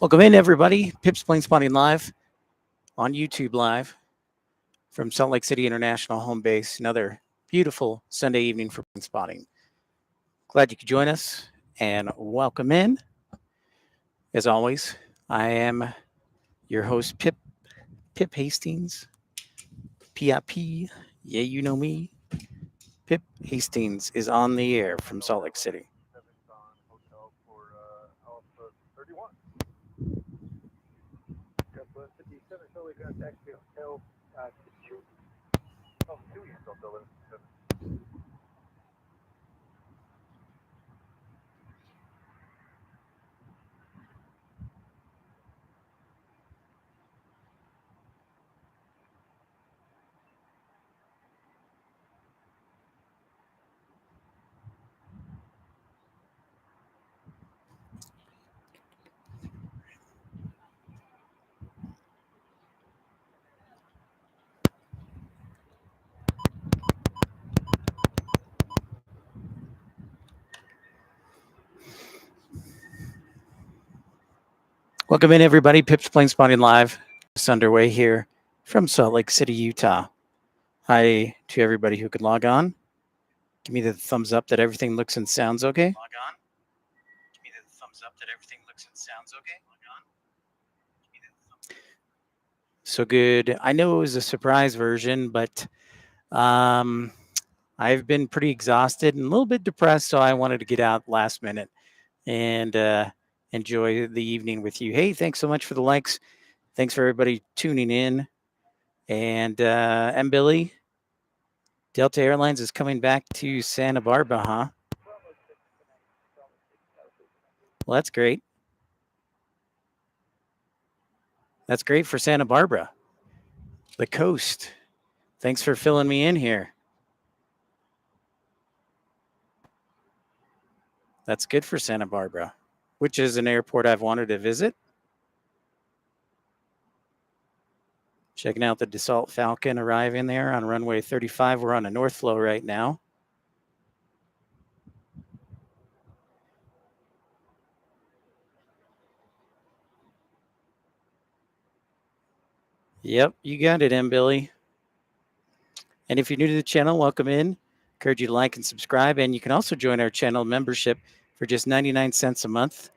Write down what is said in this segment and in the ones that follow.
Welcome in, everybody. Pip's Planespotting Live on YouTube Live from Salt Lake City International home base. Another beautiful Sunday evening for Planespotting. Glad you could join us and welcome in. As always, I am your host, Pip Hastings. PIP. Yeah, you know me. Pip Hastings is on the air from Salt Lake City. Welcome in, everybody. Pip's Planespotting Live is underway here from Salt Lake City, Utah. Hi to everybody who could log on. Give me the thumbs up that everything looks and sounds okay. Log on. Give me the thumbs up that everything looks and sounds okay. Log on. Give me the thumbs up. So good. I know it was a surprise version, but I've been pretty exhausted and a little bit depressed, so I wanted to get out last minute and enjoy the evening with you. Hey, thanks so much for the likes. Thanks for everybody tuning in. And Billy, Delta Airlines is coming back to Santa Barbara, huh? Well, that's great. That's great for Santa Barbara. The coast. Thanks for filling me in here. That's good for Santa Barbara, which is an airport I've wanted to visit. Checking out the Dassault Falcon arriving there on runway 35. We're on a north flow right now. Yep, you got it, Billy. And if you're new to the channel, welcome in. Encourage you to like and subscribe. And you can also join our channel membership for just 99 cents a month.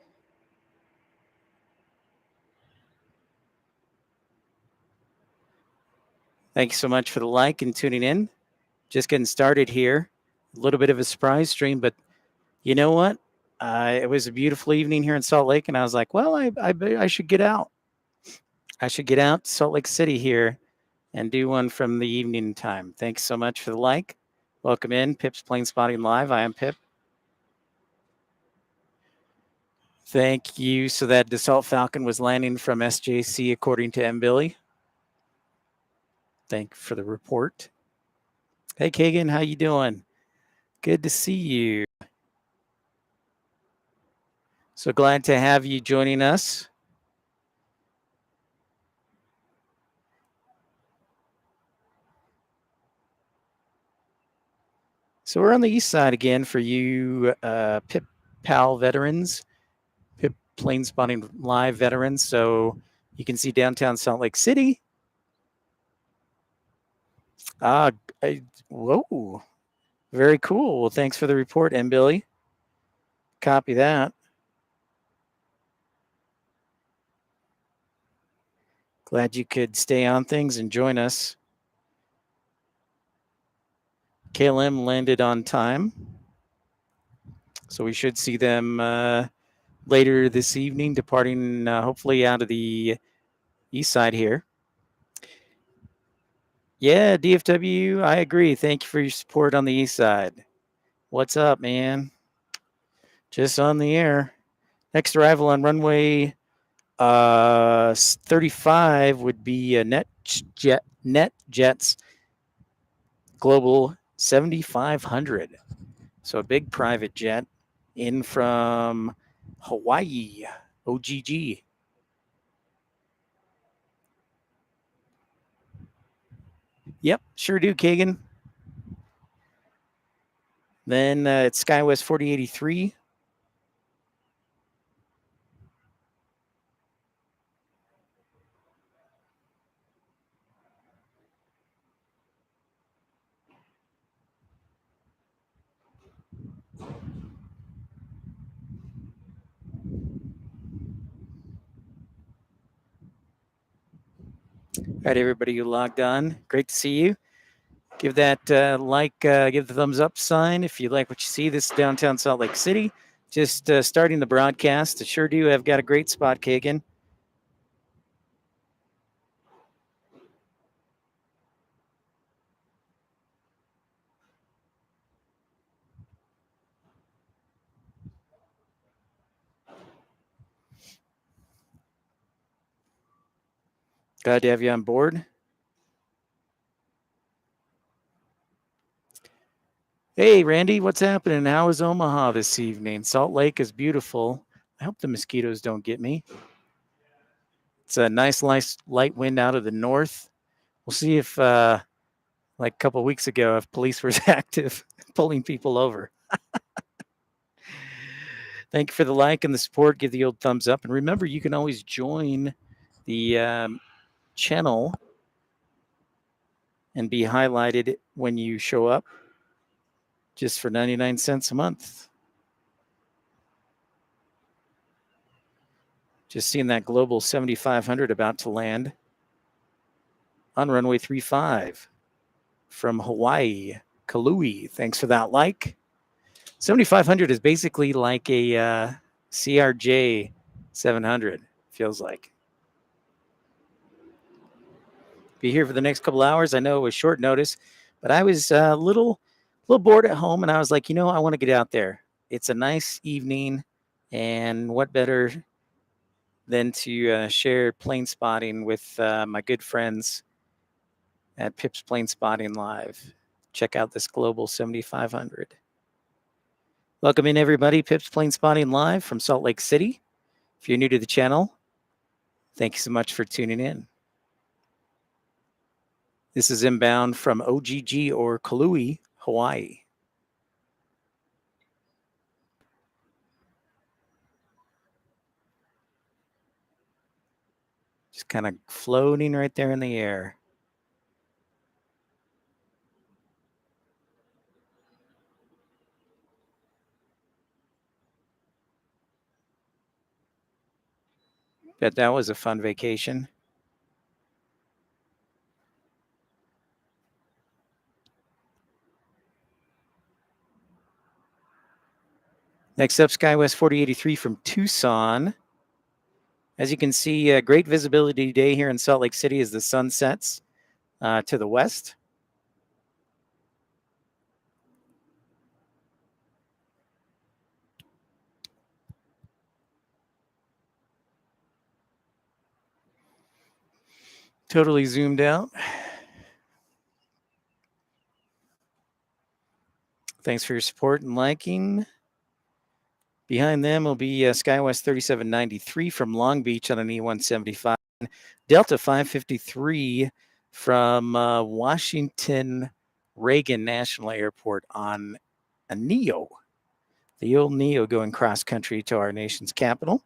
Thank you so much for the like and tuning in. Just getting started here. A little bit of a surprise stream, but you know what? It was a beautiful evening here in Salt Lake, and I was like, well, I should get out. I should get out to Salt Lake City here and do one from the evening time. Thanks so much for the like. Welcome in, Pip's Planespotting Live. I am Pip. Thank you. So that Dassault Falcon was landing from SJC, according to Billy. Thank you for the report. Hey, Kagan, how you doing? Good to see you. So glad to have you joining us. So we're on the east side again for you Pip Pal veterans, Pip Planespotting Live veterans. So you can see downtown Salt Lake City. Whoa. Very cool. Well, thanks for the report, Billy. Copy that. Glad you could stay on things and join us. KLM landed on time. So we should see them later this evening, departing hopefully out of the east side here. Yeah, DFW, I agree. Thank you for your support on the east side. What's up, man? Just on the air. Next arrival on runway 35 would be NetJets Global 7500. So a big private jet in from Hawaii, OGG. Yep, sure do, Kagan. Then it's SkyWest 4083. 4083. All right, everybody who logged on, great to see you. Give that give the thumbs up sign if you like what you see. This is downtown Salt Lake City. Just starting the broadcast. I sure do. I've got a great spot, Kagan. Glad to have you on board. Hey, Randy, what's happening? How is Omaha this evening? Salt Lake is beautiful. I hope the mosquitoes don't get me. It's a nice light wind out of the north. We'll see if, like a couple of weeks ago, if police were active pulling people over. Thank you for the like and the support. Give the old thumbs up. And remember, you can always join the channel and be highlighted when you show up just for 99 cents a month. Just seeing that Global 7500 about to land on runway 35 from Hawaii, Kalui. Thanks for that like. 7500 is basically like a CRJ 700, feels like. Be here for the next couple hours. I know it was short notice, but I was a little bored at home, and I was like, I want to get out there. It's a nice evening, and what better than to share plane spotting with my good friends at Pips Plane Spotting Live. Check out this Global 7500. Welcome in, everybody. Pips Plane Spotting Live from Salt Lake City. If you're new to the channel, thank you so much for tuning in. This is inbound from OGG or Kalui, Hawaii. Just kind of floating right there in the air. Bet that was a fun vacation. Next up, SkyWest 4083 from Tucson. As you can see, great visibility today here in Salt Lake City as the sun sets to the west. Totally zoomed out. Thanks for your support and liking. Behind them will be SkyWest 3793 from Long Beach on an E175. Delta 553 from Washington Reagan National Airport on a NEO. The old NEO going cross country to our nation's capital.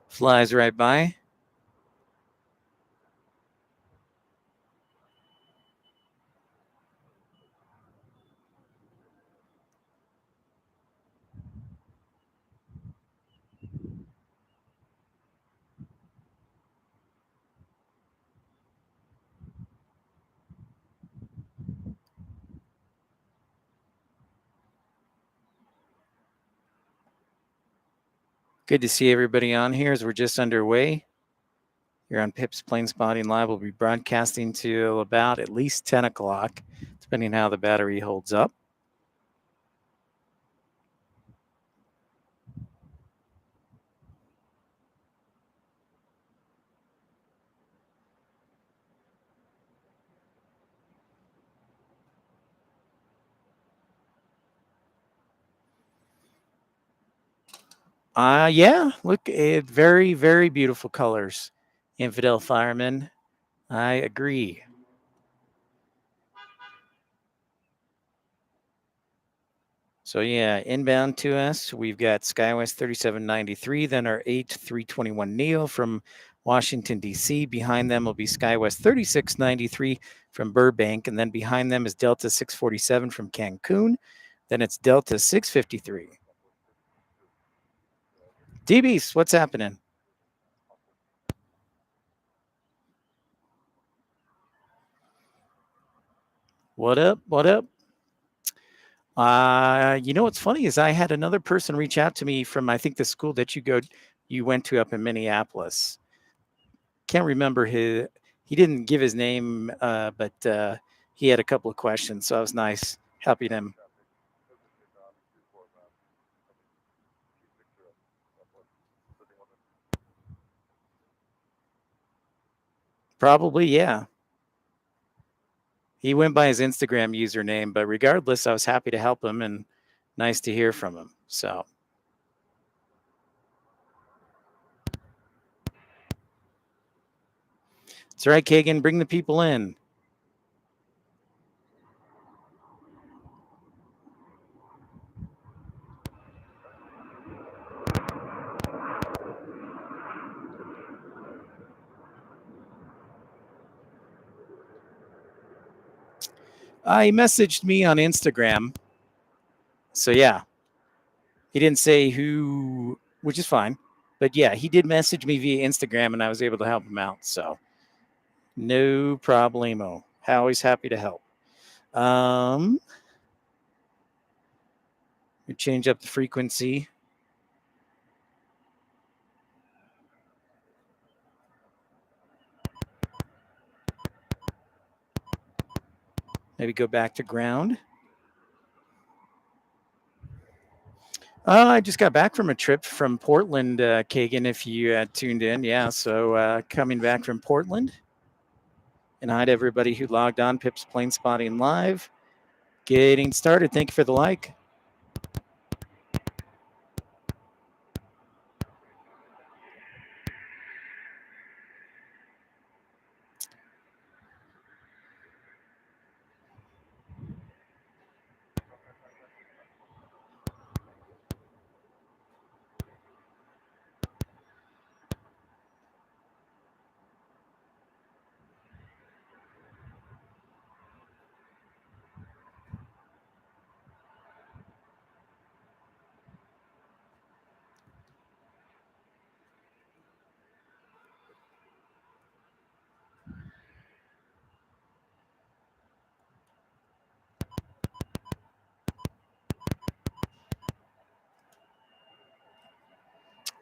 Flies right by. Good to see everybody on here as we're just underway. Here on Pips Plane Spotting Live, we'll be broadcasting till about at least 10 o'clock, depending on how the battery holds up. Yeah, look, very, very beautiful colors. Infidel Fireman. I agree. So yeah, inbound to us, we've got SkyWest 3793, then our 8321 Neo from Washington, D.C. Behind them will be SkyWest 3693 from Burbank, and then behind them is Delta 647 from Cancun. Then it's Delta 653. DBs, what's happening? What up? What up? You know what's funny is I had another person reach out to me from I think the school that you went to up in Minneapolis. Can't remember his. He didn't give his name, but he had a couple of questions, so it was nice helping him. Probably, yeah. He went by his Instagram username, but regardless, I was happy to help him and nice to hear from him. So it's all right, Kagan. Bring the people in. He messaged me on Instagram. So yeah, he didn't say who, which is fine. But yeah, he did message me via Instagram, and I was able to help him out. So no problemo. Always happy to help. We change up the frequency. Maybe go back to ground. I just got back from a trip from Portland, Kagan, if you tuned in. Yeah, so coming back from Portland. And hi to everybody who logged on. Pip's Plane Spotting Live. Getting started. Thank you for the like.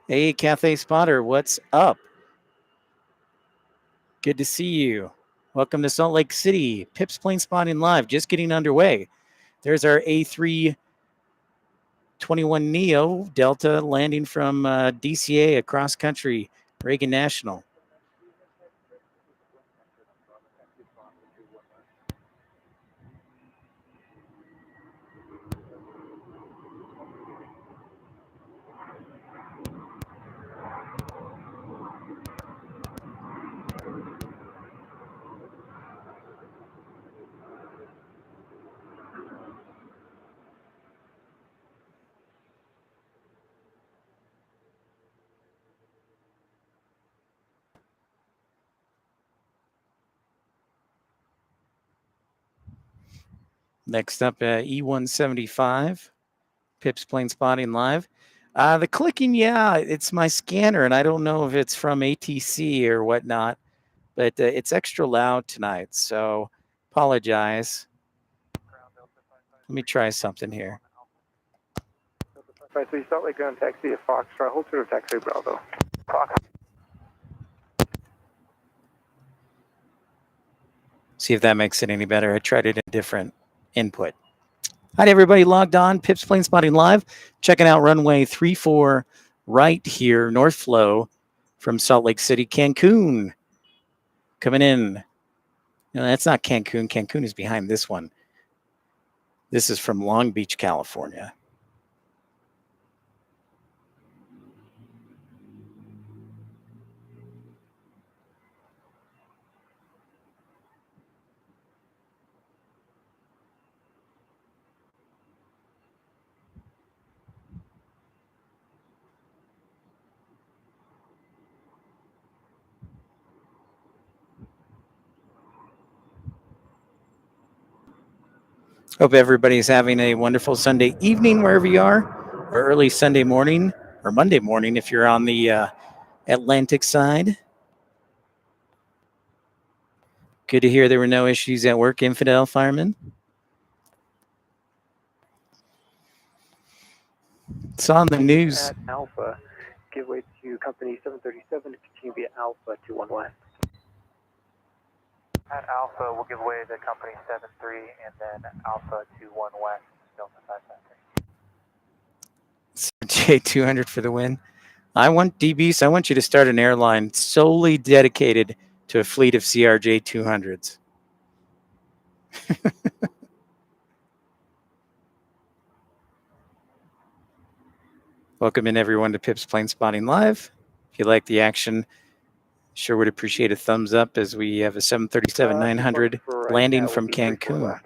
Hey, Cafe Spotter, what's up? Good to see you. Welcome to Salt Lake City. Pip's Plane Spotting Live, just getting underway. There's our A321 Neo Delta landing from DCA across country, Reagan National. Next up, E175, Pip's Plane Spotting Live. The clicking, yeah, it's my scanner, and I don't know if it's from ATC or whatnot, but it's extra loud tonight, so apologize. Let me try something here. 5-3 Salt Lake Ground taxi at Foxtrot, hold through taxi Bravo. Fox. See if that makes it any better. I tried it in different input. Hi to everybody logged on. Pip's Plane Spotting Live. Checking out runway 34 right here, North Flow from Salt Lake City, Cancun. Coming in. No, that's not Cancun. Cancun is behind this one. This is from Long Beach, California. Hope everybody's having a wonderful Sunday evening wherever you are, or early Sunday morning, or Monday morning if you're on the Atlantic side. Good to hear there were no issues at work, Infidel Fireman. Saw on the news. At Alpha, give way to company 737 to continue via Alpha 21 West. At Alpha, we'll give way to company 73 and then Alpha 21 West, Delta 553. J200 for the win. I want DBs. I want you to start an airline solely dedicated to a fleet of CRJ 200s. Welcome in everyone to Pip's Plane Spotting Live. If you like the action, sure would appreciate a thumbs up as we have a 737-900 landing from Cancun.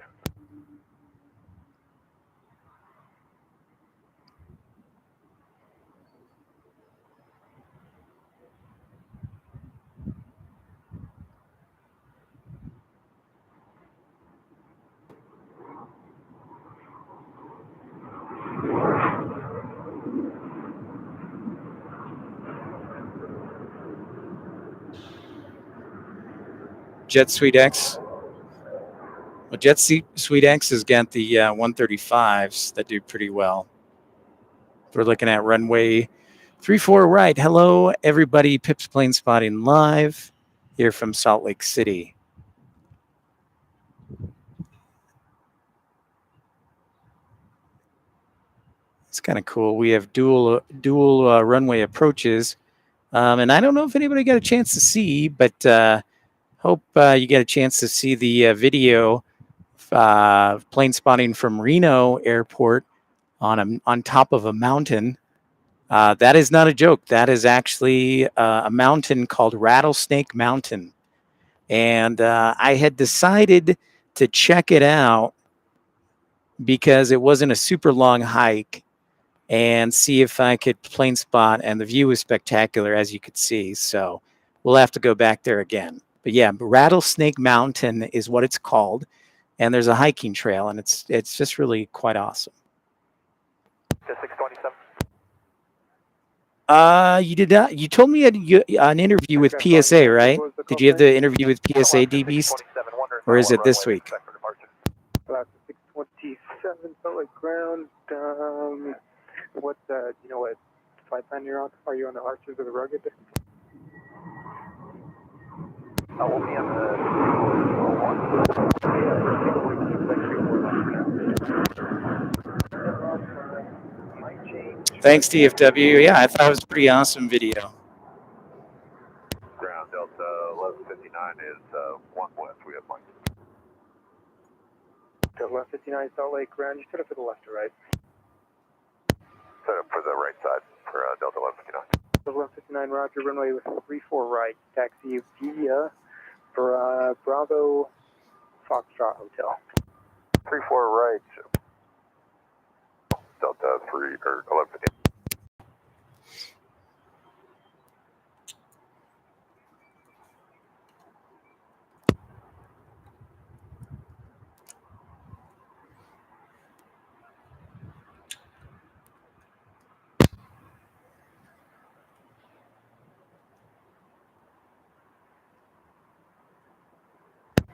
Jet Suite X. Well, Jet Suite X has got the 135s that do pretty well. We're looking at runway 34 right. Hello, everybody. Pip's Plane Spotting Live here from Salt Lake City. It's kind of cool. We have dual runway approaches. And I don't know if anybody got a chance to see, but hope you get a chance to see the video plane spotting from Reno Airport on top of a mountain. That is not a joke. That is actually a mountain called Rattlesnake Mountain. And I had decided to check it out because it wasn't a super long hike and see if I could plane spot, and the view was spectacular, as you could see. So we'll have to go back there again. But yeah, Rattlesnake Mountain is what it's called, and there's a hiking trail, and it's just really quite awesome. 627. You did not. You told me an interview with PSA, right? Did you have the interview with PSA, D-Beast? Or is it this week? 627, Salt Lake ground. What, you know what flight plan you're on? Are you on the Archers or the Rugged? We'll be on the... Thanks, DFW. Yeah, I thought it was a pretty awesome video. Ground Delta 1159 is 1 west. We have Mike. Delta 1159 Salt Lake ground. You set up for the left or right? Set up for the right side for Delta 1159. Delta 1159 Roger, runway 34 right. Taxi via for Bravo Foxtrot Hotel. 34 right. Delta 3 or 1159.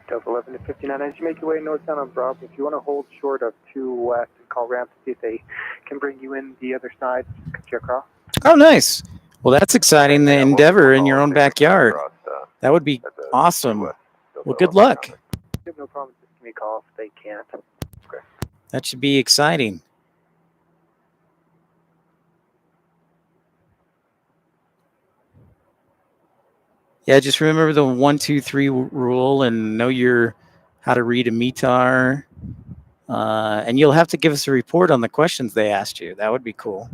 Delta 11 to 59. As you make your way northbound on Bravo, if you want to hold short of 2 west and call ramp to see if they can bring you in the other side, cut you across. Oh, nice. Well, that's exciting. The endeavor in your own backyard. That would be awesome. Well, good luck. You have no problem. Just give me a call if they can't. Okay. That should be exciting. Yeah, just remember the 1, 2, 3 rule and know how to read a METAR. And you'll have to give us a report on the questions they asked you. That would be cool.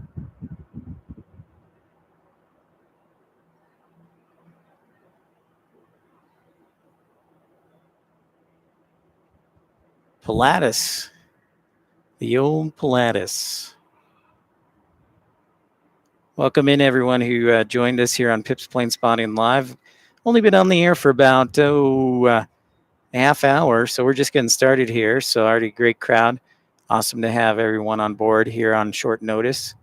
Pilatus. The old Pilatus. Welcome in, everyone who joined us here on Pip's Plane Spotting Live. Only been on the air for about, half hour. So we're just getting started here. So already a great crowd. Awesome to have everyone on board here on short notice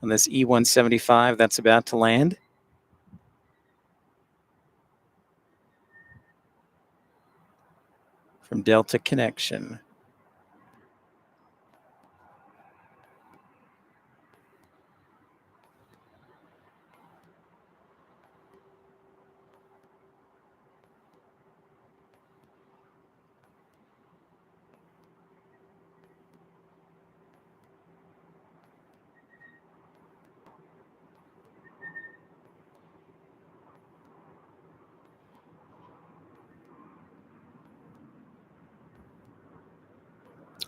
on this E-175 that's about to land. From Delta Connection.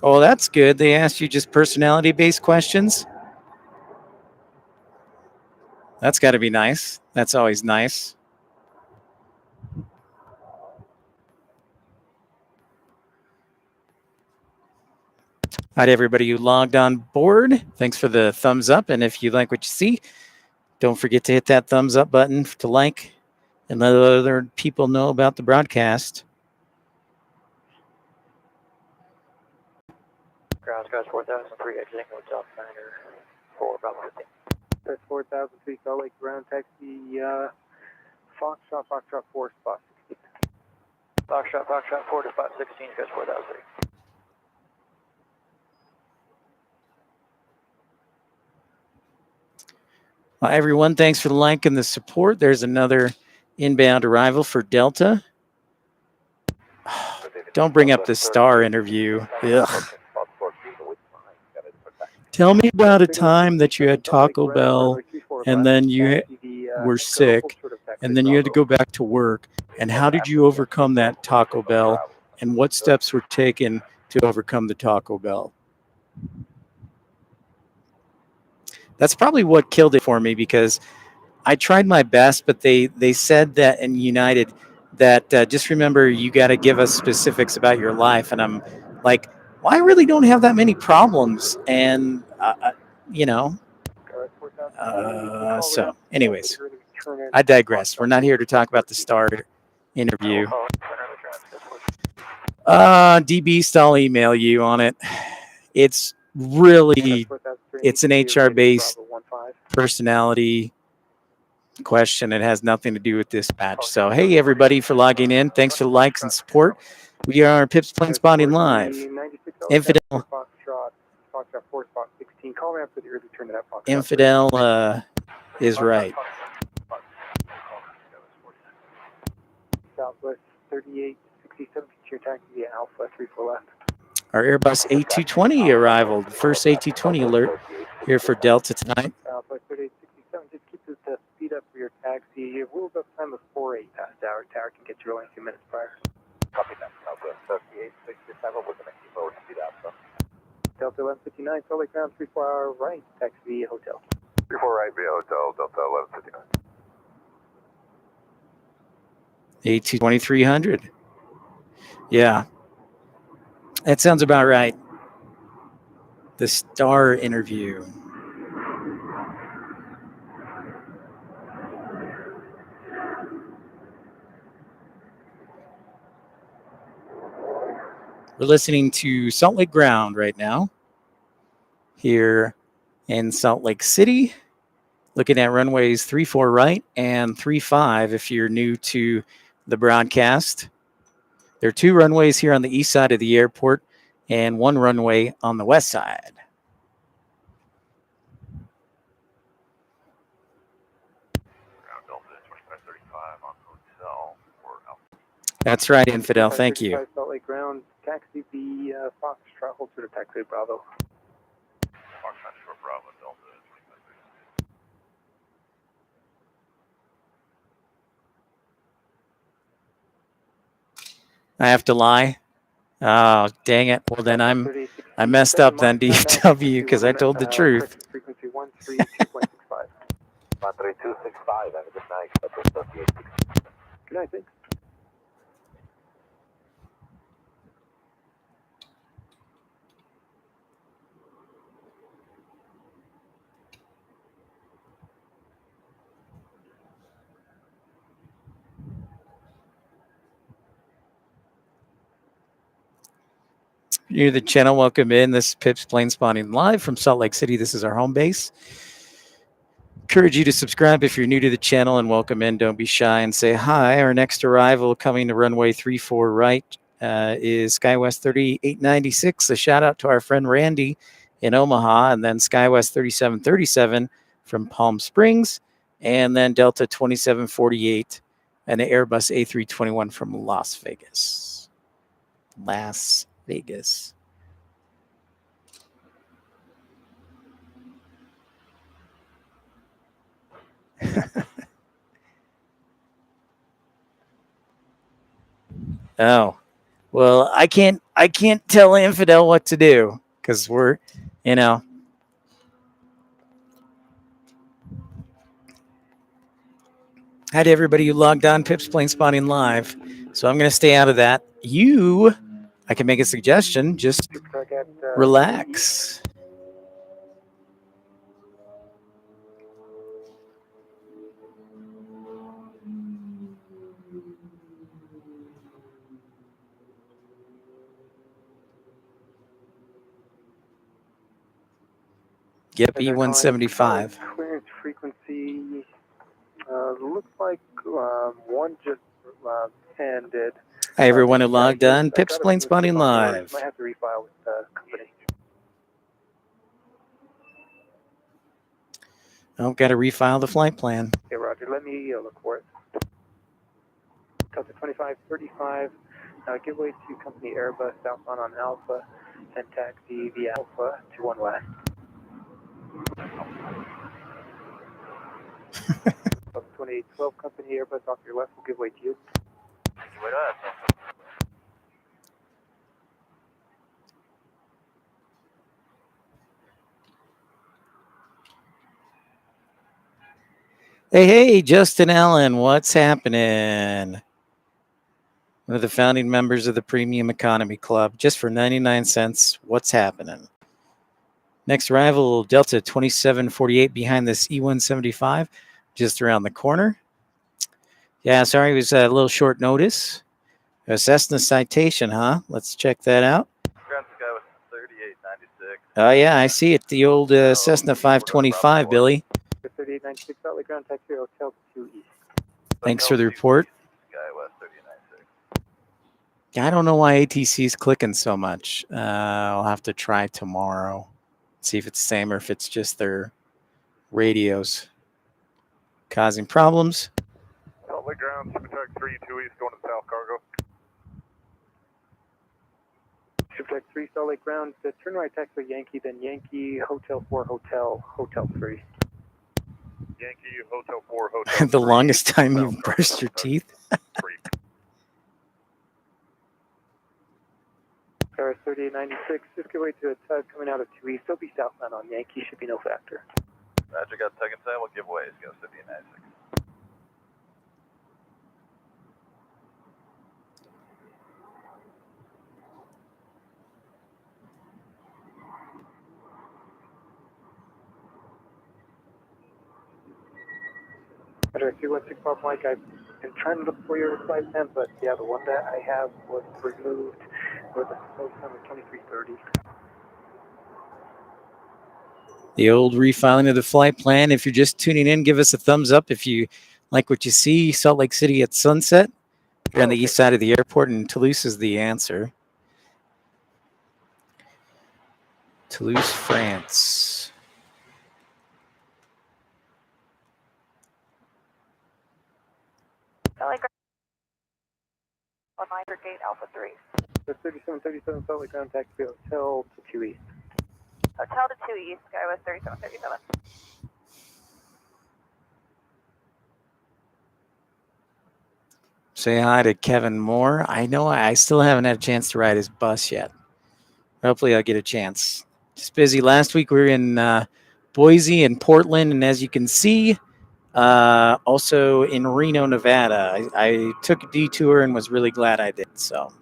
Oh, that's good. They asked you just personality-based questions. That's got to be nice. That's always nice. Hi to everybody who logged on board. Thanks for the thumbs up. And if you like what you see, don't forget to hit that thumbs up button to like and let other people know about the broadcast. Ground Scratch 4003, exiting Hotel Center for Bravo 15. That's 4003 Salt Lake ground taxi, Foxtrot 4, spot 16. Foxtrot 4 to spot 16, Scratch 4003. Well, everyone, thanks for the like and the support. There's another inbound arrival for Delta. Don't bring up the star interview. Ugh. Tell me about a time that you had Taco Bell and then you were sick and then you had to go back to work. And how did you overcome that Taco Bell? And what steps were taken to overcome the Taco Bell? That's probably what killed it for me, because I tried my best, but they said that in United that just remember, you got to give us specifics about your life. And I'm like, well, I really don't have that many problems. And, you know, so anyways, I digress. We're not here to talk about the star interview. DB, I'll email you on it. It's really, it's an HR based personality question. It has nothing to do with dispatch. So, hey, everybody, for logging in. Thanks for the likes and support. We are Pips Planespotting Live. Infidel. Foxtrot 4, spot 16. Call ramp for the early turn to that Foxtrot. Infidel is right. Southwest 3867, your taxi via Alpha 34 left. Our Airbus A220 arrival. The first A220 alert here for Delta tonight. Southwest 3867, just keep the speed up for your taxi. Your ruled up time of 48 past hour. Tower can get you rolling 2 minutes prior. Copy that. Southwest 3867 with an extra forward speed up. Delta 1159, Salt Lake ground 34-hour right, taxi via hotel. 34 right via hotel, Delta 1159. A22300. Yeah. That sounds about right. The star interview. We're listening to Salt Lake Ground right now here in Salt Lake City, looking at runways 34 right and 35 if you're new to the broadcast. There are 2 runways here on the east side of the airport and 1 runway on the west side. Ground Delta 2535 on hotel for Alpha. That's right, Infidel. Thank you. Salt Lake ground, taxi via Foxtrot, hold to the taxi Bravo. Foxtrot short Bravo, Delta 2535. I have to lie. Oh, dang it. Well, then I messed up then, DW, because I told the truth. Frequency 132.65. 13265, have a good night. Southwest 3860. Good night, thanks. You're new to the channel, welcome in. This is Pips Plane Spotting live from Salt Lake City. This is our home base. Encourage you to subscribe if you're new to the channel and welcome in. Don't be shy and say hi. Our next arrival coming to runway 34 right is SkyWest 3896. A shout out to our friend Randy in Omaha, and then SkyWest 3737 from Palm Springs, and then Delta 2748 and the Airbus A321 from Las Vegas. Las Vegas. Oh, well, I can't tell Infidel what to do because we're, you know. Hi to everybody who logged on, Pips Plane Spotting Live. So I'm going to stay out of that. I can make a suggestion. Just relax. Yep, E175. Clearance frequency looks like one just ended. Hi, everyone who logged on, Pips Plane Spotting Live. Might have to refile with the company. I've got to refile the flight plan. Okay, Roger. Let me look for it. Delta 2535. Give way to company Airbus southbound on Alpha and taxi via Alpha to 1 West. Delta 2812 company Airbus off your left will give way to you. Hey, Justin Allen, what's happening? One of the founding members of the Premium Economy Club, just for 99 cents. What's happening? Next arrival, Delta 2748 behind this E175, just around the corner. Yeah, sorry, it was a little short notice. A Cessna Citation, huh? Let's check that out. Ground Sky was 3896. Oh, yeah, I see it. The old Cessna 525, Billy. 3896 Salt Lake Ground taxi hotel to east. Thanks for the report. SkyWest 3896. I don't know why ATC is clicking so much. I'll have to try tomorrow. See if it's the same or if it's just their radios causing problems. Salt Lake Ground, Supertruck 32 East going to South Cargo. Supertruck 3 Salt Lake Ground, turn right taxi Yankee, then Yankee, Hotel 4, Hotel 3. Yankee, Hotel 4, Hotel The 3, longest time South you've Cargo, brushed your teeth. 3. Paris 3896, just give way to a tug coming out of 2 East. They'll be southbound on Yankee, should be no factor. Roger, got tug and sail, we'll give way, go 3896. Roger, 216 Pop Mike, I've been trying to look for your flight plan, but yeah, the one that I have was removed with the supposed time of 2330. The old refiling of the flight plan. If you're just tuning in, give us a thumbs up if you like what you see. Salt Lake City at sunset. You're on the east side of the airport, and Toulouse is the answer. Toulouse, France. Salt Lake Ground, 100 gate Alpha 3. The 3737 Salt Lake Ground taxi hotel to 2 East. Hotel to 2 East, SkyWest 3737. Say hi to Kevin Moore. I know I still haven't had a chance to ride his bus yet. Hopefully I'll get a chance. Just busy. Last week we were in Boise and Portland, and as you can see, also in Reno, Nevada. I took a detour and was really glad I did so.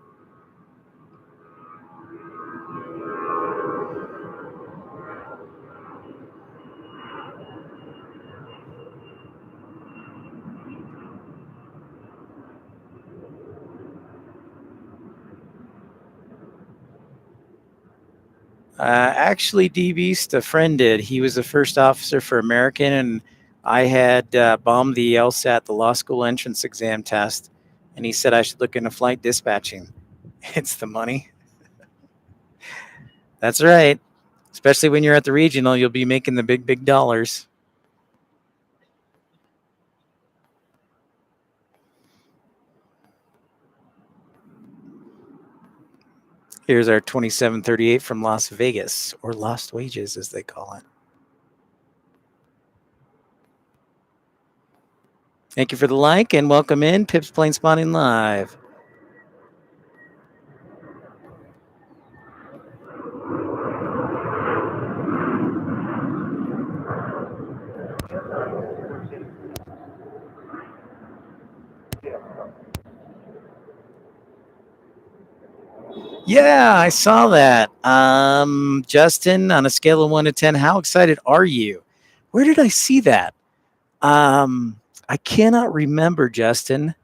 Actually, D Beast, a friend did. He was the first officer for American, and I had bombed the LSAT, the law school entrance exam test, and he said I should look into flight dispatching. It's the money. That's right. Especially when you're at the regional, you'll be making the big, big dollars. Here's our 2738 from Las Vegas, or Lost Wages, as they call it. Thank you for the like, and welcome in Pips Planespotting Live. Yeah, I saw that. Justin, on a scale of 1 to 10, how excited are you? Where did I see that? I cannot remember, Justin.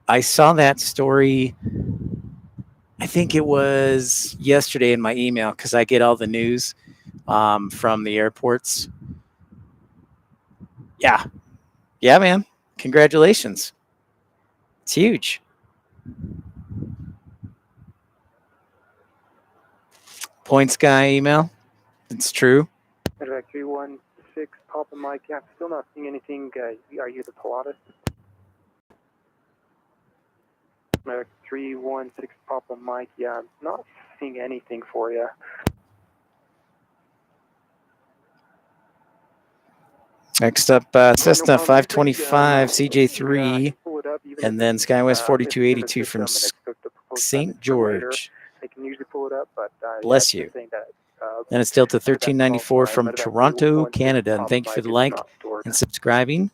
I saw that story. I think it was yesterday in my email because I get all the news from the airports. Yeah. Yeah, man. Congratulations. It's huge. Points guy email. It's true. Medevac 316, Papa Mike. Yeah, I'm still not seeing anything. Are you the Pilatus? Medevac 316, Papa Mike. Yeah, I'm not seeing anything for you. Next up, Cessna 525, CJ3, and then Skywest 4282 from St. George. They can usually pull it up, but Bless you. Then it's Delta 1394 from Toronto, Canada. And thank you for the like and subscribing.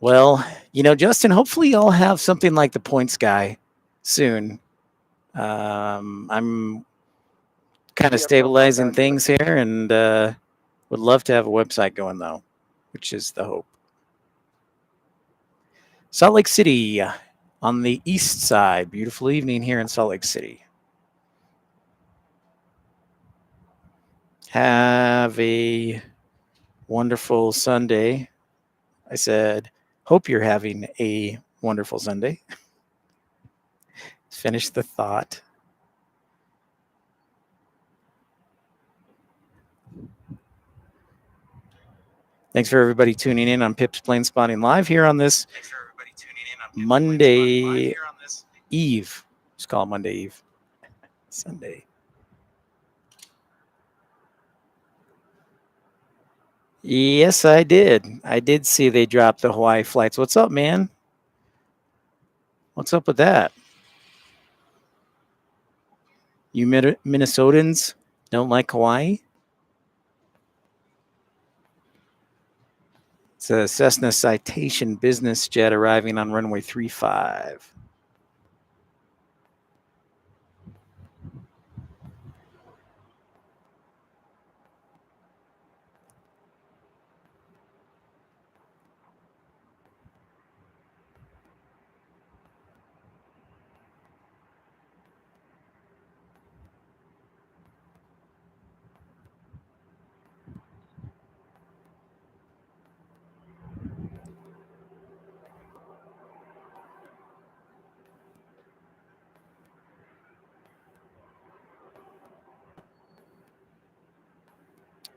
Well, you know, Justin, hopefully I'll have something like the points guy soon. I'm kind of stabilizing things here and would love to have a website going, though, which is the hope. Salt Lake City on the east side. Beautiful evening here in Salt Lake City. Have a wonderful Sunday. I said, hope you're having a wonderful Sunday. Finish the thought. Thanks for everybody tuning in on Pips Planespotting Live here on this Monday Eve. Just call it Monday Eve. Sunday. Yes, I did. I did see they dropped the Hawaii flights. What's up, man? What's up with that? You Minnesotans don't like Hawaii? It's a Cessna Citation business jet arriving on runway 35.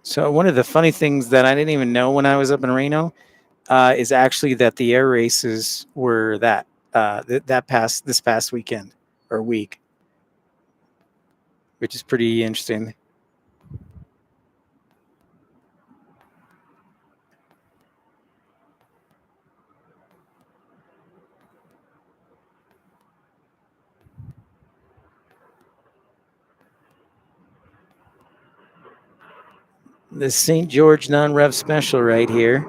So one of the funny things that I didn't even know when I was up in Reno is actually that the air races were this past weekend or week, which is pretty interesting. The St. George non-rev special right here.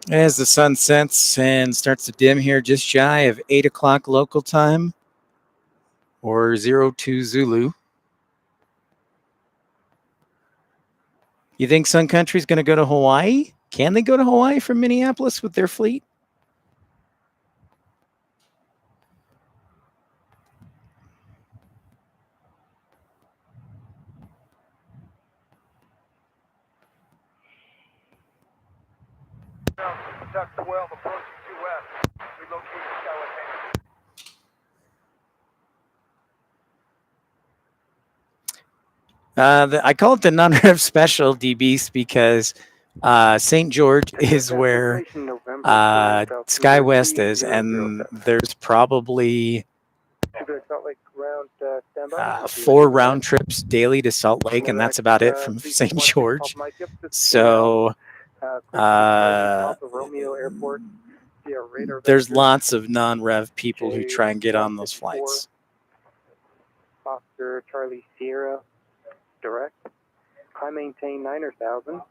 As the sun sets and starts to dim here, just shy of 8 o'clock local time, or 02 Zulu. You think Sun Country's going to go to Hawaii? Can they go to Hawaii from Minneapolis with their fleet? Duck 12 approaching 2 west. Relocate Skyway hangar. I call it the non-rev special, D-Beast, because St. George is where SkyWest is, and there's probably 4 round trips daily to Salt Lake, and that's about it from St. George. So there's lots of non-rev people who try and get on those flights. Oscar Charlie Sierra, direct. Climb maintain 9,000.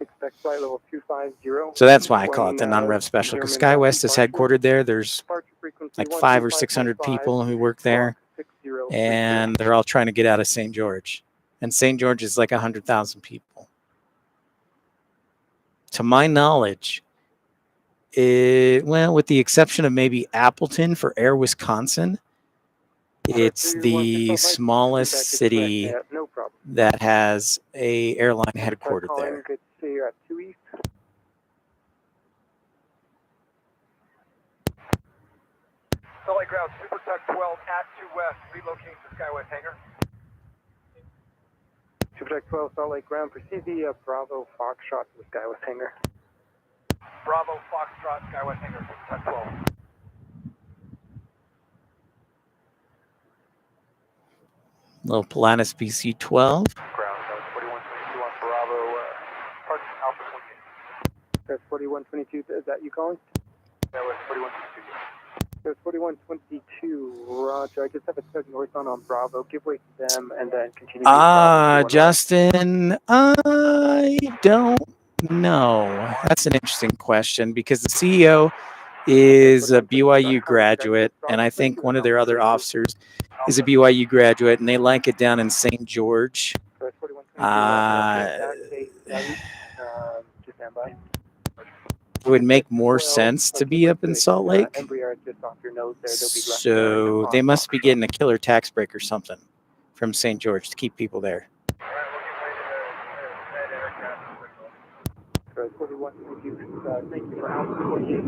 Expect flight level 250. So that's why I call it the non-rev special, because SkyWest is headquartered there. There's like 500 or 600 people who work there, and they're all trying to get out of St. George. And St. George is like 100,000 people. To my knowledge, well, with the exception of maybe Appleton for Air Wisconsin, it's the smallest city that has a airline headquartered there. Salt Lake ground, Super Tuck 12 at 2 west. Relocate to Skyway hangar. Super Tuck 12, Salt Lake ground. Proceed via Bravo Foxtrot to the Skywest hangar. Bravo Foxtrot Skyway hangar. Super Tuck 12. Little Polaris BC-12. Ground, 4122 on Bravo. Pardon, Alpha 28. That's 4122. Is that you calling? That was 4122. That's 4122. Roger. I just have a tug north on Bravo. Give way to them and then continue. Justin, I don't know. That's an interesting question, because the CEO is a BYU graduate, and I think one of their other officers is a BYU graduate, and they like it down in St. George. It would make more sense to be up in Salt Lake. So they must be getting a killer tax break or something from St. George to keep people there. Thank you for Alpha 48.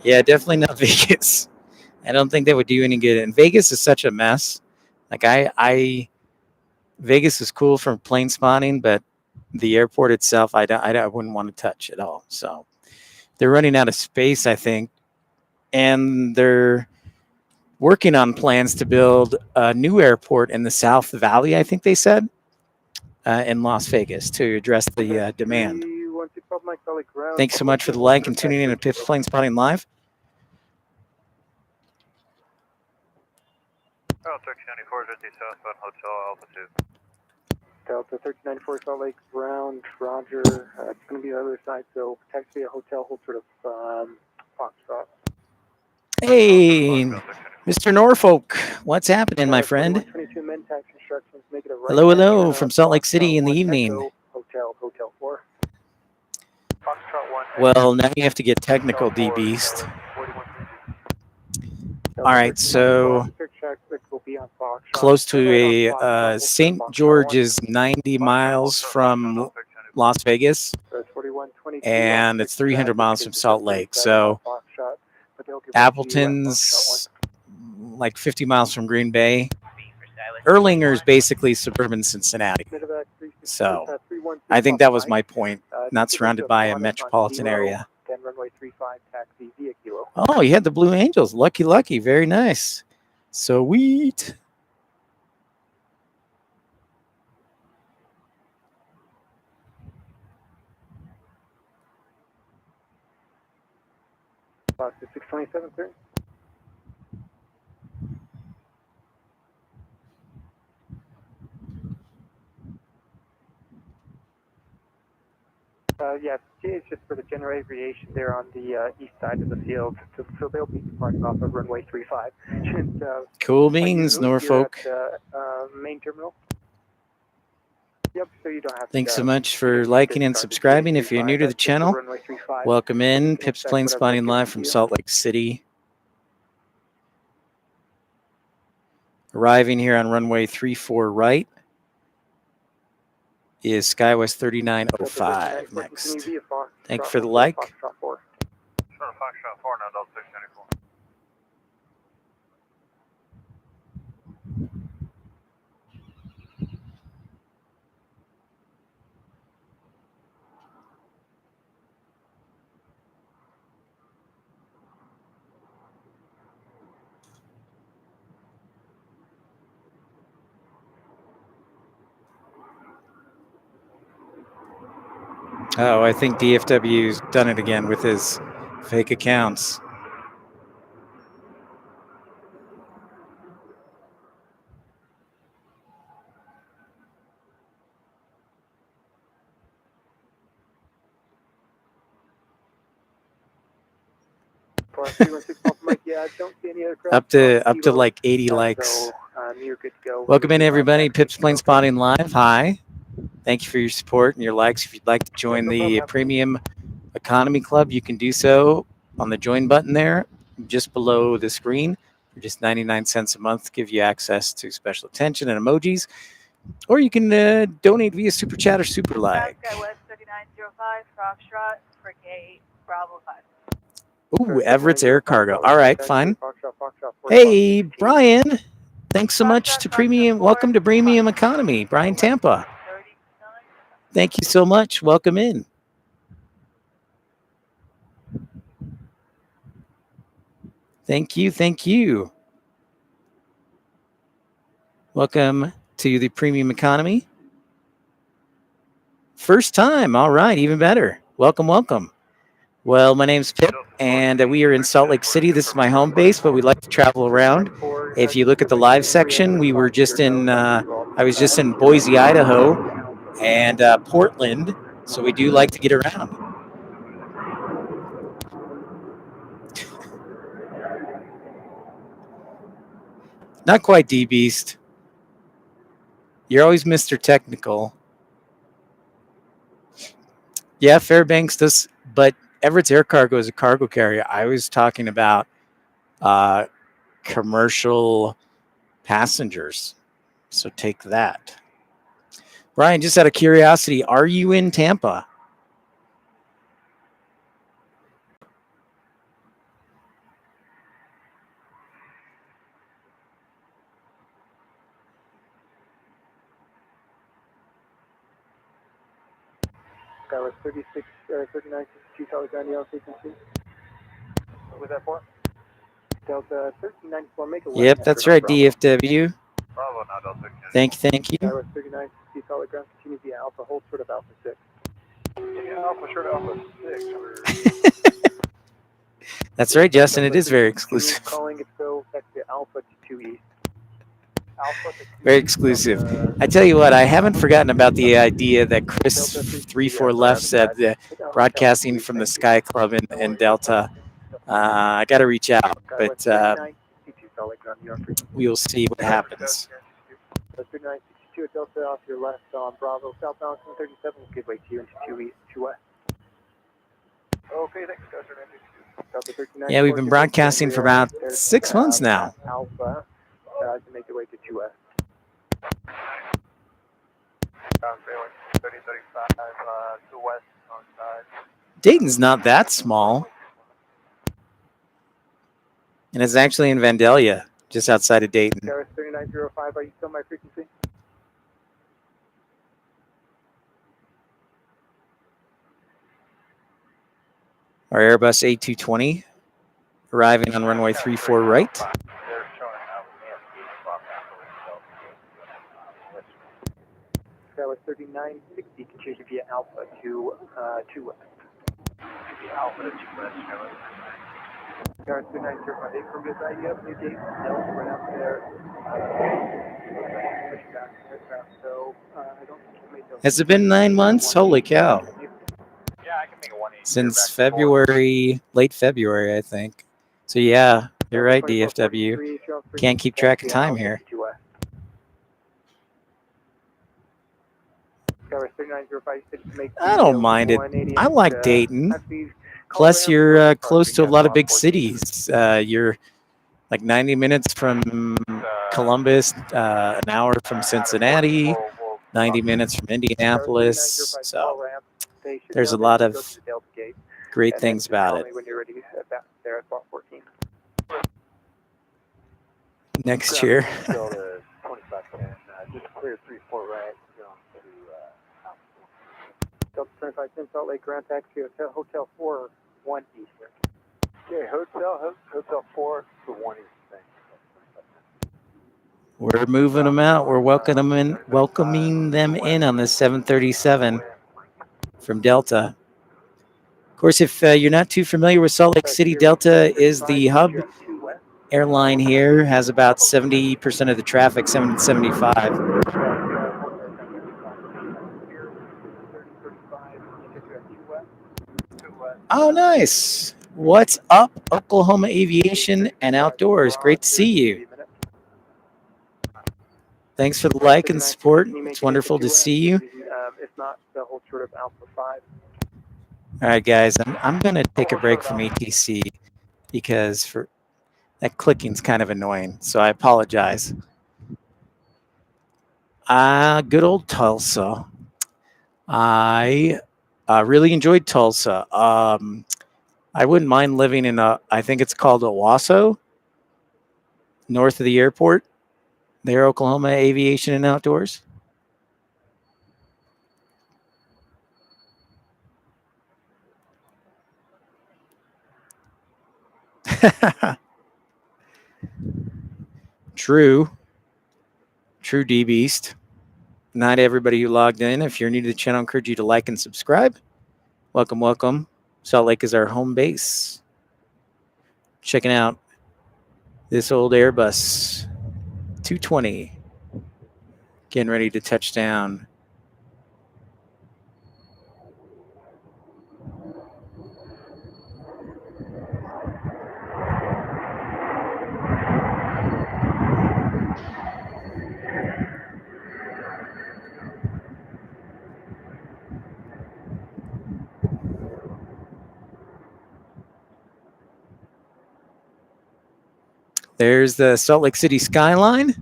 Yeah, definitely not Vegas. I don't think that would do any good. And Vegas is such a mess. Like Vegas is cool for plane spotting, but the airport itself, I wouldn't want to touch at all. So they're running out of space, I think, and they're working on plans to build a new airport in the South Valley, I think they said, in Las Vegas to address the demand. Thanks so much for the like and tuning in to Pips Plane Spotting Live. Oh, 1394 50 southbound Hotel Alpha 2. Delta 1394 Salt Lake ground, Roger. It's going to be the other side, so taxi a hotel, hold sort of Foxtrot. Hey, Mr. Norfolk, what's happening, my friend? Hello, hello, from Salt Lake City in the evening. Hotel 4. Well, now you have to get technical, D-Beast. All right, so close to a St. George is 90 miles from Las Vegas, and it's 300 miles from Salt Lake. So Appleton's like 50 miles from Green Bay. Erlanger is basically suburban Cincinnati. So I think that was my point, not surrounded by a metropolitan area. Oh, you had the Blue Angels. Lucky, lucky. Very nice. Sweet. Yeah, it's just for the general aviation. They're on the east side of the field, so they'll be departing off of runway 35. And, Cool beans, are you Norfolk. here at main terminal? Yep, so you don't have Thanks so to, much for liking and subscribing. If you're new to the channel, welcome in. Pip's Plane Spotting live from Salt Lake City. Arriving here on runway 34 right is SkyWest 3905 next. Thank you for the like. Sure, Foxtrot 4, now Delta 694. Oh, I think DFW's done it again with his fake accounts. Up to like 80 likes. Welcome in, everybody. Pip's Plane Spotting live. Hi. Thank you for your support and your likes. If you'd like to join the Premium Economy Club, you can do so on the join button there, just below the screen. For just 99 cents a month, give you access to special attention and emojis. Or you can donate via Super Chat or Super Like. SkyWest 3905, Foxtrot, Frigate, Bravo 5. Ooh, Everett's Air Cargo. All right, fine. Hey, Brian. Thanks so much to Premium. Welcome to Premium Economy, Brian Tampa. Thank you so much. Welcome in. Thank you. Thank you. Welcome to the Premium Economy. First time. All right, even better. Welcome, welcome. Well, my name's Pip, and we are in Salt Lake City. This is my home base, but we like to travel around. If you look at the live section, we were just in, I was just in Boise, Idaho, and Portland, so we do like to get around. Not quite D-Beast. You're always Mr. Technical. Yeah, Fairbanks does, but Everett's Air Cargo is a cargo carrier. I was talking about commercial passengers. So take that. Brian, just out of curiosity, are you in Tampa? That was 3962 Telegram frequency. What was that for? Delta 1394, make a Yep, that's right, DFW. Bravo, now Delta 6. Thank you. That was 3962 Telegram, continue via Alpha, hold short of Alpha 6. Yeah, Alpha short of Alpha 6. That's right, Justin, it is very exclusive. Calling it so, back to Alpha to 2 East. Very exclusive. I tell you what, I haven't forgotten about the idea that Chris 34 Left said, broadcasting from the Sky Club in Delta. I got to reach out, but we'll see what happens. 3962 at Delta off your left on Bravo, southbound 137, good way to you into 2 East, 2 West. Okay, thanks, guys. Yeah, we've been broadcasting for about 6 months now. Alpha, to make your way to 2 West. 3035, 2 West on side. Dayton's not that small. And it's actually in Vandalia, just outside of Dayton. Gareth 3905, are you still my frequency? Our Airbus A220 arriving on runway 34 right. They're showing out That was 3960, continue via Alpha to 2 West. Alpha to 2 West, Gareth 3905, from this side, you have new date? No, we're not there. So, I don't think you made those. Has it been 9 months? Holy cow. since February, late February, I think. So yeah, you're right, DFW. Can't keep track of time here. I don't mind it. I like Dayton. Plus, you're close to a lot of big cities. You're like 90 minutes from Columbus, an hour from Cincinnati, 90 minutes from Indianapolis. So there's a lot of great things about it. Next year. Just clear 3-4 right. Delta 2510 Salt Lake, ground taxi, Hotel 4, 1 Eastern. Okay, Hotel 4 to 1 Eastern. We're moving them out. We're welcoming them in on the 737 from Delta. Of course, if you're not too familiar with Salt Lake City, Delta is the hub airline here, has about 70% of the traffic, 75. Oh, nice. What's up, Oklahoma Aviation and Outdoors? Great to see you. Thanks for the like and support. It's wonderful to see you. If not, the whole short of Alpha 5. All right, guys, I'm going to take a break from ATC because that clicking's kind of annoying, so I apologize. Good old Tulsa. I really enjoyed Tulsa. I wouldn't mind living in I think it's called Owasso, north of the airport. There, Oklahoma Aviation and Outdoors. True, D-Beast. Night to everybody who logged in. If you're new to the channel, I encourage you to like and subscribe. Welcome, welcome. Salt Lake is our home base. Checking out this old Airbus 220. Getting ready to touch down. There's the Salt Lake City skyline.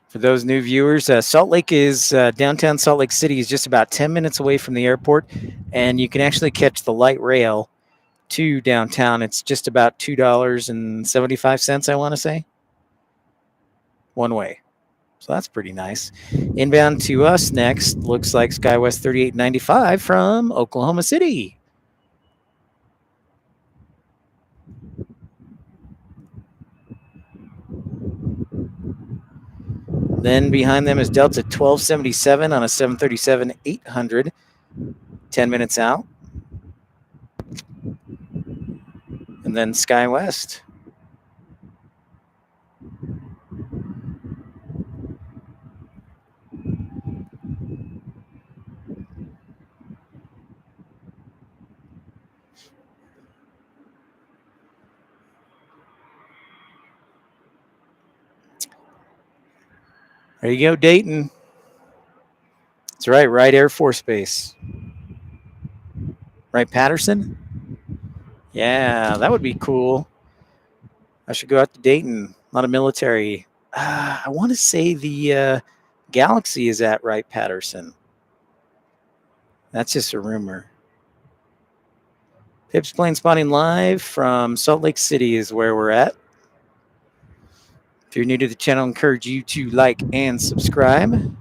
For those new viewers, Salt Lake is downtown Salt Lake City is just about 10 minutes away from the airport, and you can actually catch the light rail to downtown. It's just about $2.75, I want to say, one way. So that's pretty nice. Inbound to us next looks like SkyWest 3895 from Oklahoma City. Then behind them is Delta 1277 on a 737-800, 10 minutes out. And then SkyWest. There you go, Dayton. That's right, Wright Air Force Base. Wright-Patterson? Yeah, that would be cool. I should go out to Dayton. A lot of military. I want to say the Galaxy is at Wright-Patterson. That's just a rumor. Pips Planespotting live from Salt Lake City is where we're at. If you're new to the channel, I encourage you to like and subscribe.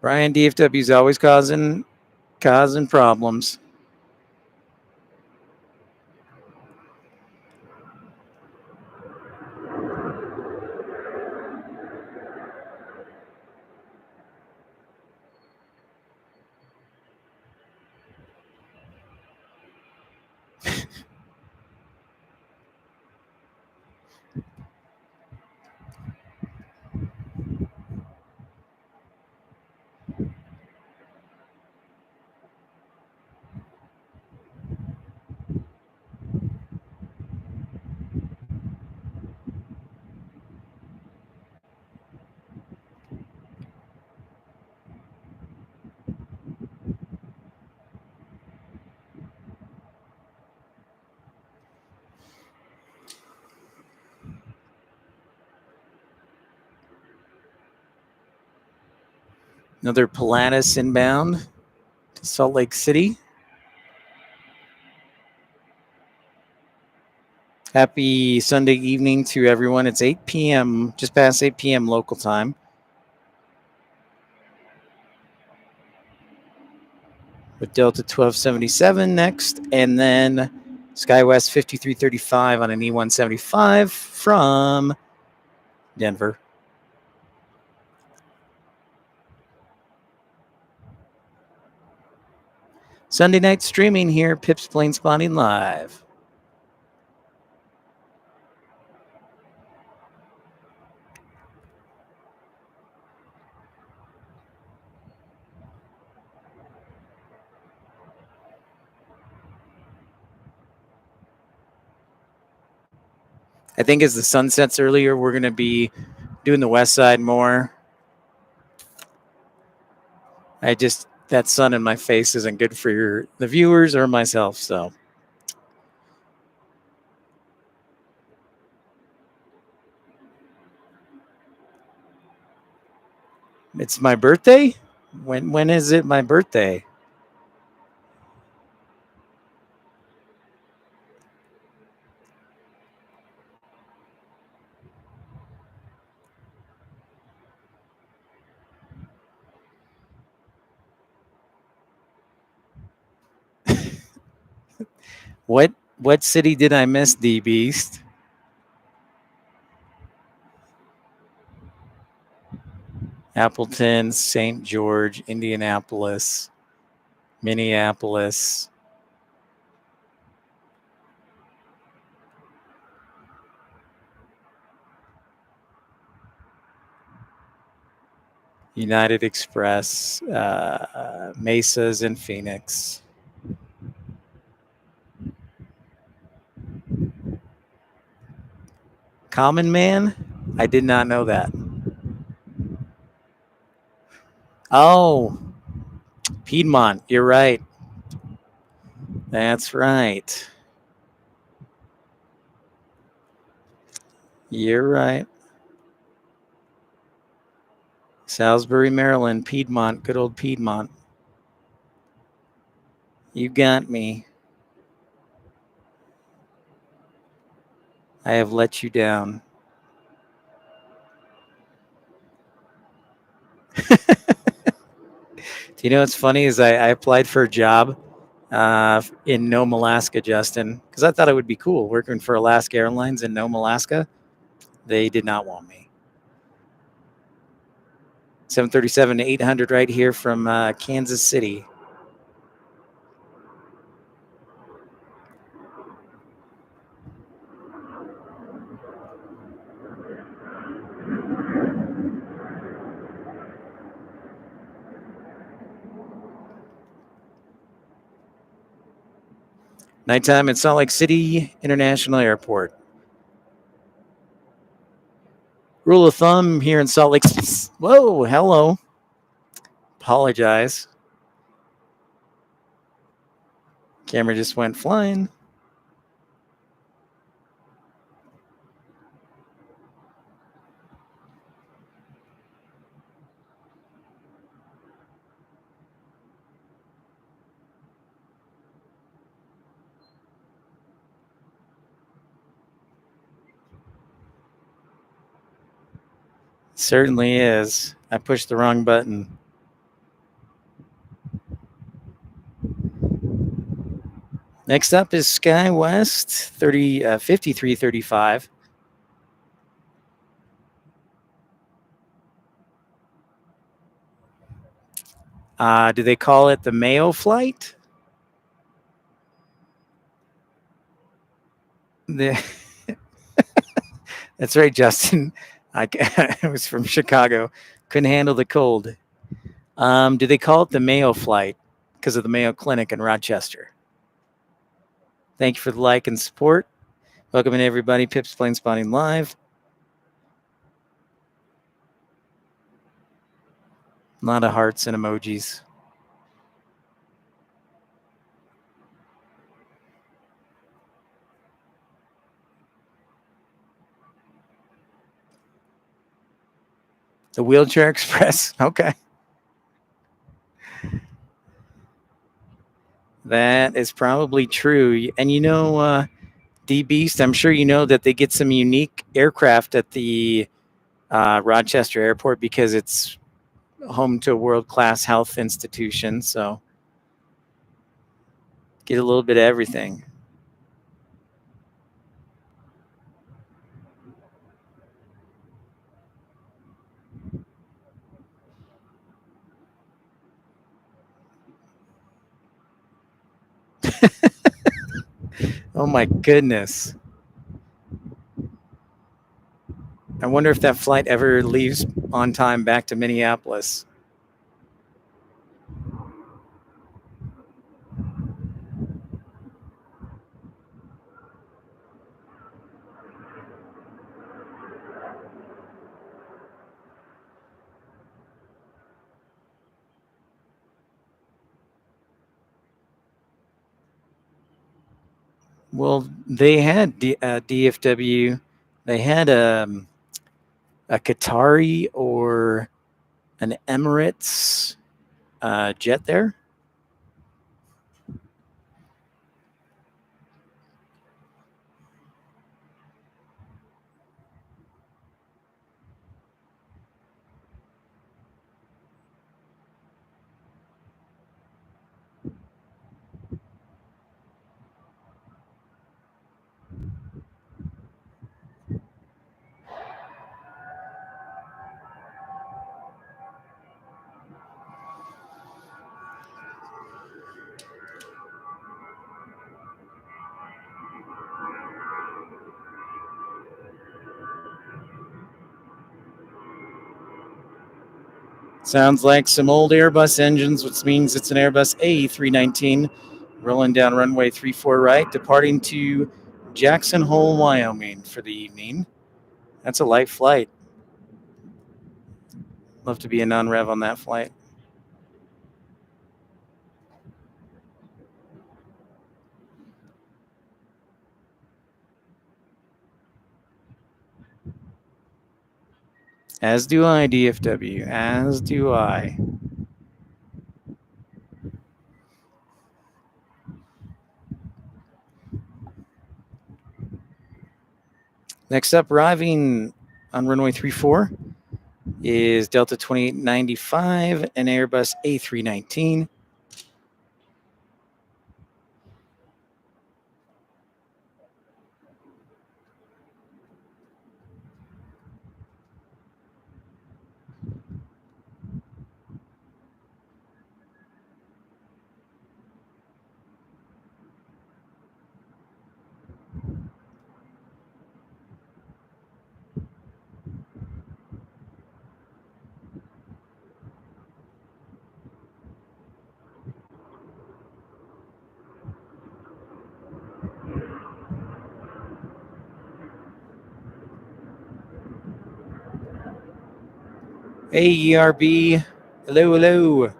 Brian, DFW's always causing problems. Another Pilatus inbound to Salt Lake City. Happy Sunday evening to everyone. It's 8 p.m., just past 8 p.m. local time. With Delta 1277 next, and then SkyWest 5335 on an E175 from Denver. Sunday night streaming here, Pips Planespotting Live. I think as the sun sets earlier, we're going to be doing the west side more. That sun in my face isn't good for the viewers or myself, so. It's my birthday? When is it my birthday? What city did I miss, D Beast? Appleton, St. George, Indianapolis, Minneapolis. United Express, Mesas in Phoenix. Common Man? I did not know that. Oh, Piedmont. You're right. That's right. You're right. Salisbury, Maryland, Piedmont. Good old Piedmont. You got me. I have let you down. Do you know what's funny is I applied for a job in Nome, Alaska, Justin, because I thought it would be cool working for Alaska Airlines in Nome, Alaska. They did not want me. 737-800 right here from Kansas City. Nighttime at Salt Lake City International Airport. Rule of thumb here in Salt Lake. Whoa, hello. Apologize. Camera just went flying. Certainly is. I pushed the wrong button. Next up is SkyWest 5335. Do they call it the Mayo flight? That's right, Justin. I was from Chicago. Couldn't handle the cold. Do they call it the Mayo flight because of the Mayo Clinic in Rochester? Thank you for the like and support. Welcome in, everybody. Pip's Planespotting Live. A lot of hearts and emojis. The Wheelchair Express. Okay. That is probably true. And you know, D Beast, I'm sure you know that they get some unique aircraft at the Rochester Airport because it's home to a world-class health institution. So get a little bit of everything. Oh my goodness. I wonder if that flight ever leaves on time back to Minneapolis. Well, they had DFW. They had a Qatari or an Emirates jet there. Sounds like some old Airbus engines, which means it's an Airbus A319 rolling down runway 34 right, departing to Jackson Hole, Wyoming for the evening. That's a light flight. Love to be a non-rev on that flight. As do I, DFW. As do I. Next up, arriving on runway 34 is Delta 2895, an Airbus A319. Hey, ERB. Hello, hello.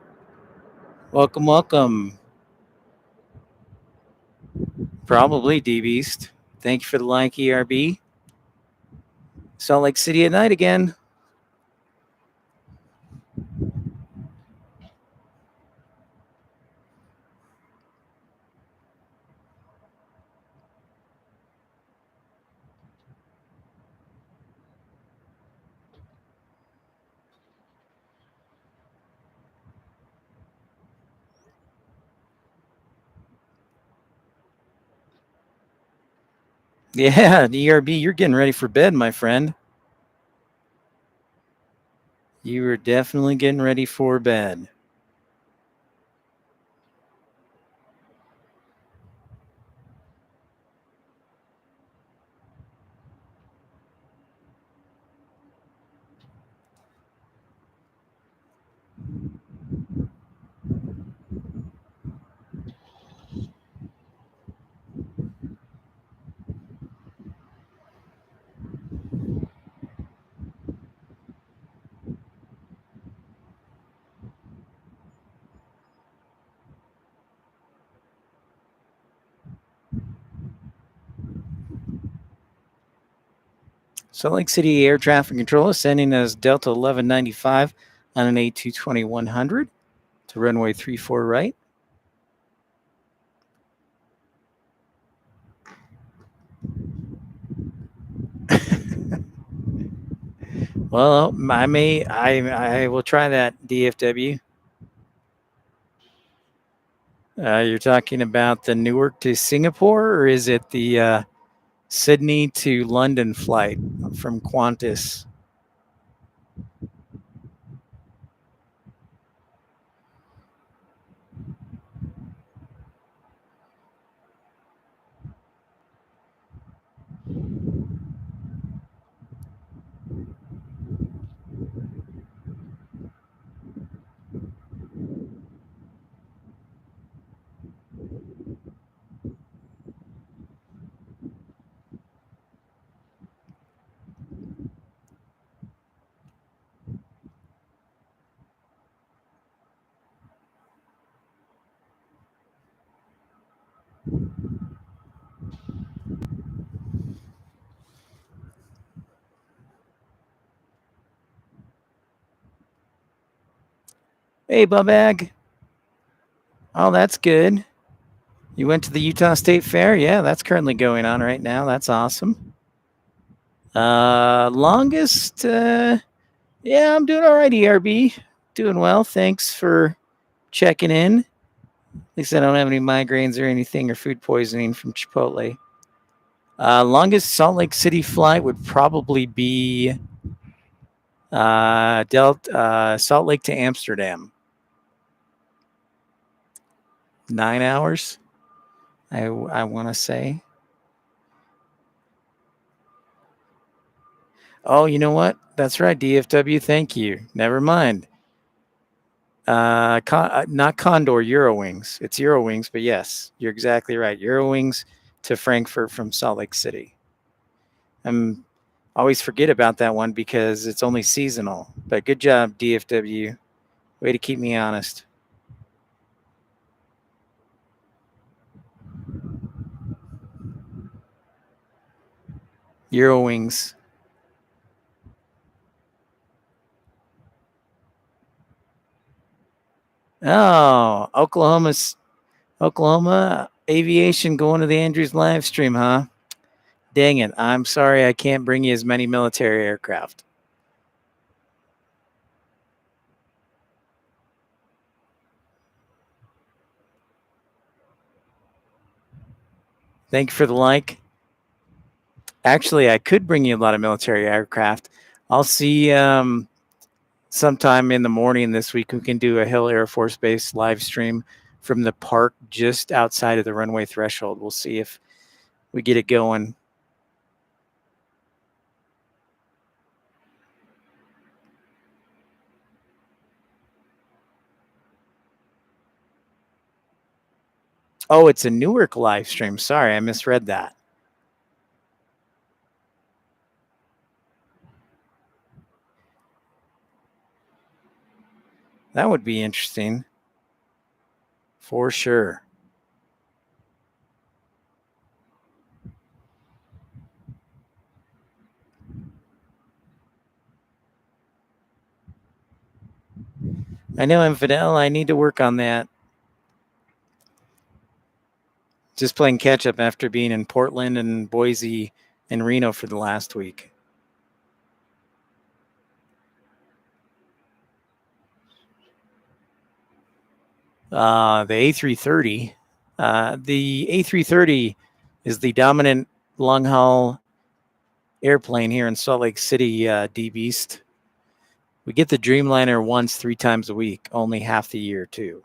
Welcome, welcome. Probably, D-Beast. Thank you for the like, ERB. Salt Lake City at night again. Yeah, ERB, you're getting ready for bed, my friend. You are definitely getting ready for bed. Salt Lake City Air Traffic Control is sending us Delta 1195 on an A220-100 to runway 34 right. Well, I will try that, DFW. You're talking about the Newark to Singapore, or is it the Sydney to London flight from Qantas? Hey, Bubag. Oh, that's good. You went to the Utah State Fair? Yeah, that's currently going on right now. That's awesome. Longest, yeah, I'm doing all right, ERB. Doing well. Thanks for checking in. At least I don't have any migraines or anything or food poisoning from Chipotle. Longest Salt Lake City flight would probably be Salt Lake to Amsterdam. 9 hours, I want to say. Oh, you know what? That's right, DFW. Thank you. Never mind. Not Condor, Eurowings. It's Eurowings, but yes, you're exactly right. Eurowings to Frankfurt from Salt Lake City. I'm always forget about that one because it's only seasonal. But good job, DFW. Way to keep me honest. Eurowings. Oh, Oklahoma Aviation going to the Andrews live stream, huh? Dang it. I'm sorry I can't bring you as many military aircraft. Thank you for the like. Actually, I could bring you a lot of military aircraft. I'll see sometime in the morning this week we can do a Hill Air Force Base live stream from the park just outside of the runway threshold. We'll see if we get it going. Oh, it's a Newark live stream. Sorry, I misread that. That would be interesting. For sure. I know, Infidel. I need to work on that. Just playing catch up after being in Portland and Boise and Reno for the last week. The A330. The A330 is the dominant long haul airplane here in Salt Lake City, D Beast. We get the Dreamliner once 3 times a week, only half the year too.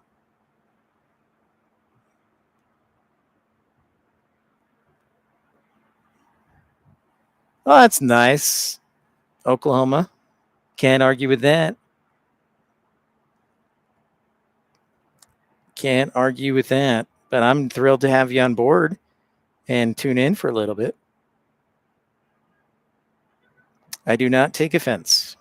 Oh, that's nice. Oklahoma. Can't argue with that. Can't argue with that. But I'm thrilled to have you on board and tune in for a little bit. I do not take offense.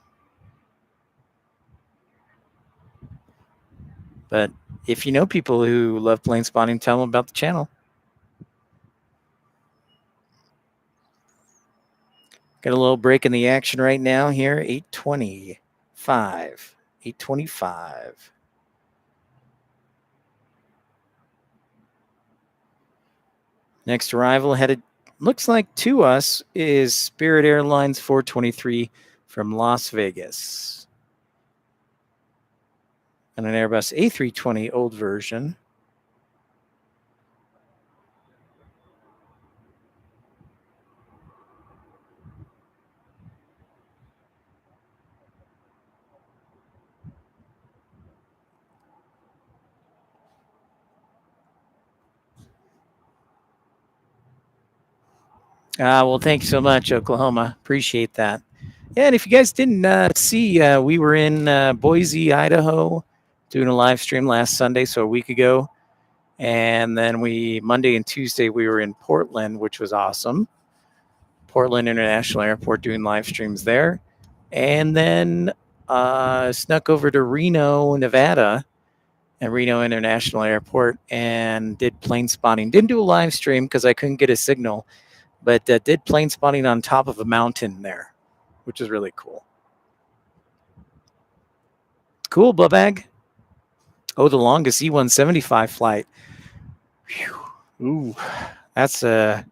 But if you know people who love plane spotting, tell them about the channel. Got a little break in the action right now here. 8:25. 8:25. Next arrival headed, looks like to us, is Spirit Airlines 423 from Las Vegas. And an Airbus A320 old version. Well, thank you so much, Oklahoma. Appreciate that. Yeah, and if you guys didn't see, we were in Boise, Idaho, doing a live stream last Sunday, so a week ago. And then Monday and Tuesday, we were in Portland, which was awesome. Portland International Airport doing live streams there. And then snuck over to Reno, Nevada, at Reno International Airport and did plane spotting. Didn't do a live stream because I couldn't get a signal, but did plane spotting on top of a mountain there, which is really cool. Cool, Bubag. Oh, the longest E-175 flight. Whew. Ooh, that's if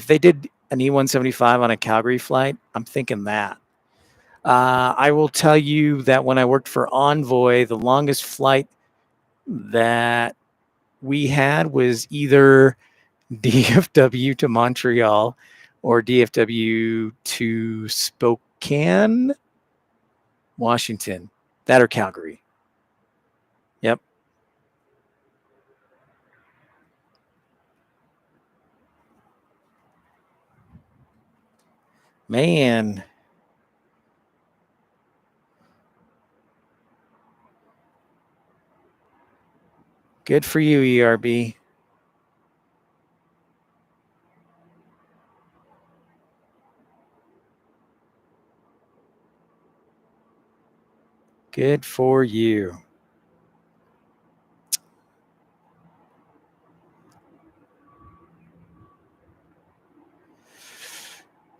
they did an E-175 on a Calgary flight, I'm thinking that. I will tell you that when I worked for Envoy, the longest flight that we had was either DFW to Montreal or DFW to Spokane, Washington. That or Calgary. Yep. Man. Good for you, ERB. Good for you.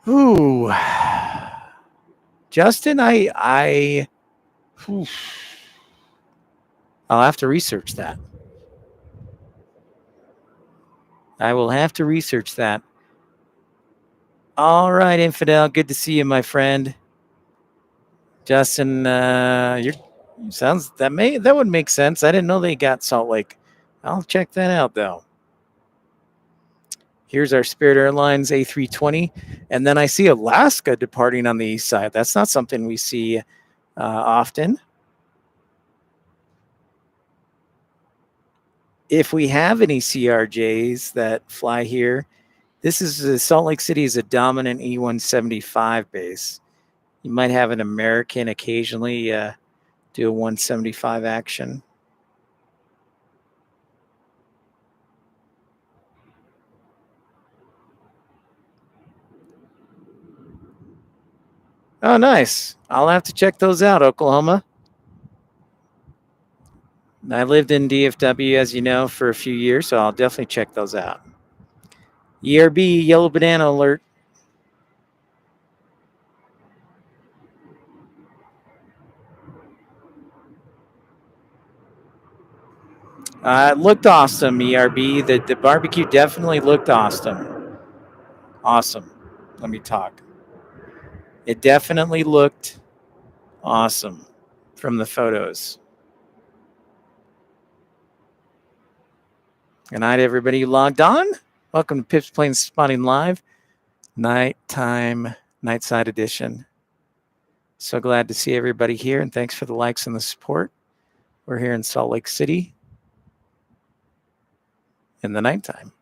Ooh. Justin, I'll have to research that. I will have to research that. All right, Infidel. Good to see you, my friend. Justin, that would make sense. I didn't know they got Salt Lake. I'll check that out though. Here's our Spirit Airlines A320, and then I see Alaska departing on the east side. That's not something we see often. If we have any CRJs that fly here, Salt Lake City is a dominant E-175 base. You might have an American occasionally do a 175 action. Oh, nice. I'll have to check those out, Oklahoma. I lived in DFW, as you know, for a few years, so I'll definitely check those out. ERB, yellow banana alert. It looked awesome, ERB. The barbecue definitely looked awesome. Awesome. Let me talk. It definitely looked awesome from the photos. Good night, everybody who logged on. Welcome to Pips Plane Spotting Live, nighttime, Nightside edition. So glad to see everybody here, and thanks for the likes and the support. We're here in Salt Lake City in the nighttime.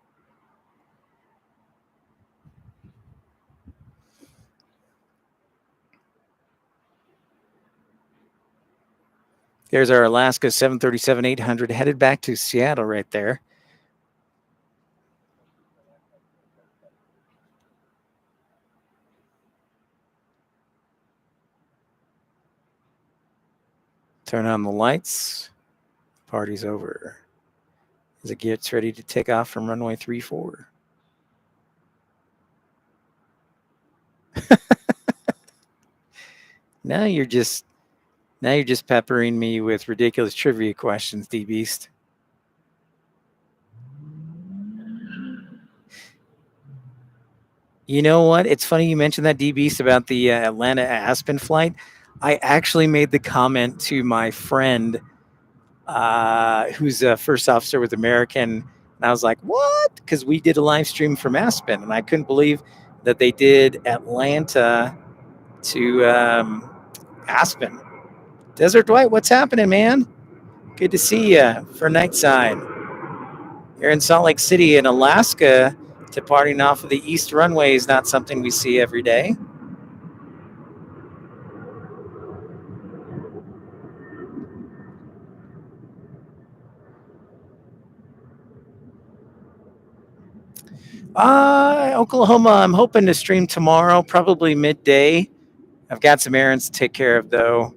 There's our Alaska 737-800 headed back to Seattle right there. Turn on the lights. Party's over. As it gets ready to take off from runway 34. Now you're just peppering me with ridiculous trivia questions, D Beast. You know what? It's funny you mentioned that, D Beast, about the Atlanta Aspen flight. I actually made the comment to my friend who's a first officer with American. And I was like, what? Because we did a live stream from Aspen, and I couldn't believe that they did Atlanta to Aspen. Desert Dwight, what's happening, man? Good to see you for Nightside. Here in Salt Lake City in Alaska, departing off of the east runway is not something we see every day. Oklahoma, I'm hoping to stream tomorrow, probably midday. I've got some errands to take care of, though.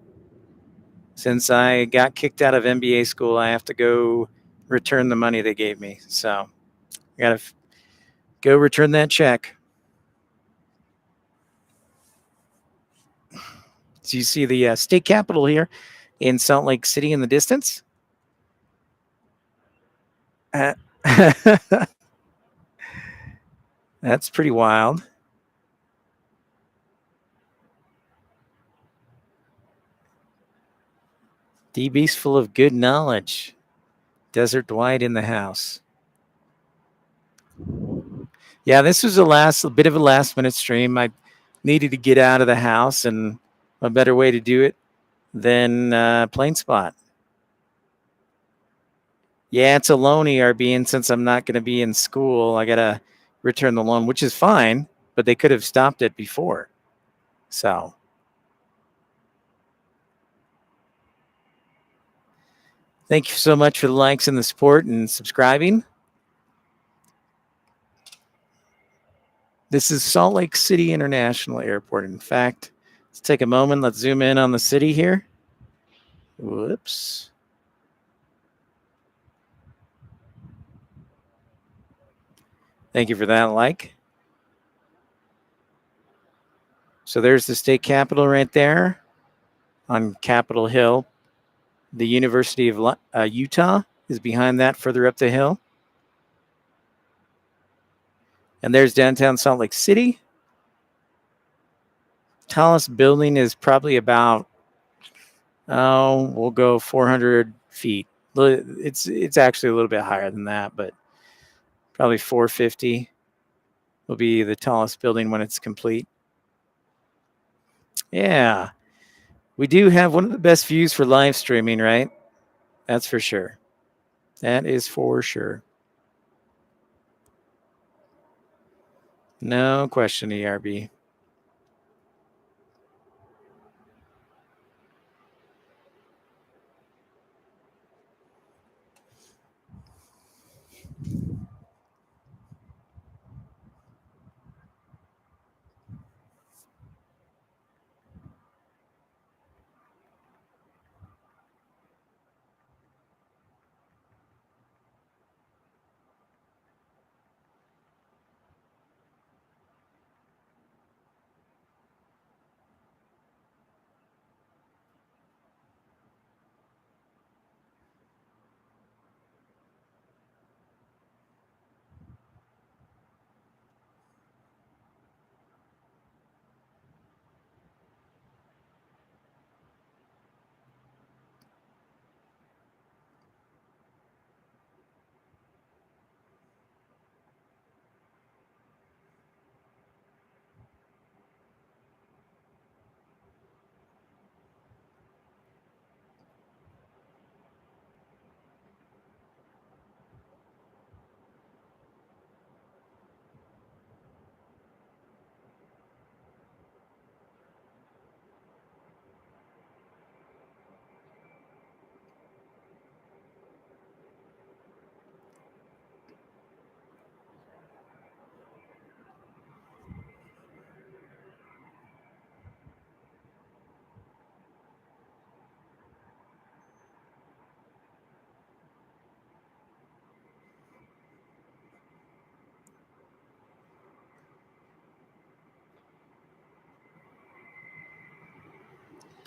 Since I got kicked out of MBA school, I have to go return the money they gave me. So I got to go return that check. So you see the state capitol here in Salt Lake City in the distance. That's pretty wild. DB's full of good knowledge. Desert Dwight in the house. Yeah, this was a bit of a last minute stream. I needed to get out of the house, and a better way to do it than Planespot. Yeah, it's a loan ERB, and since I'm not going to be in school, I got to return the loan, which is fine, but they could have stopped it before. So thank you so much for the likes and the support and subscribing. This is Salt Lake City International Airport. In fact, let's take a moment. Let's zoom in on the city here. Whoops. Thank you for that like. So there's the state capitol right there on Capitol Hill. The University of Utah is behind that further up the hill. And there's downtown Salt Lake City. Tallest building is probably about, we'll go 400 feet. It's actually a little bit higher than that, but probably 450 will be the tallest building when it's complete. Yeah. We do have one of the best views for live streaming, right? That's for sure. That is for sure. No question, ERB.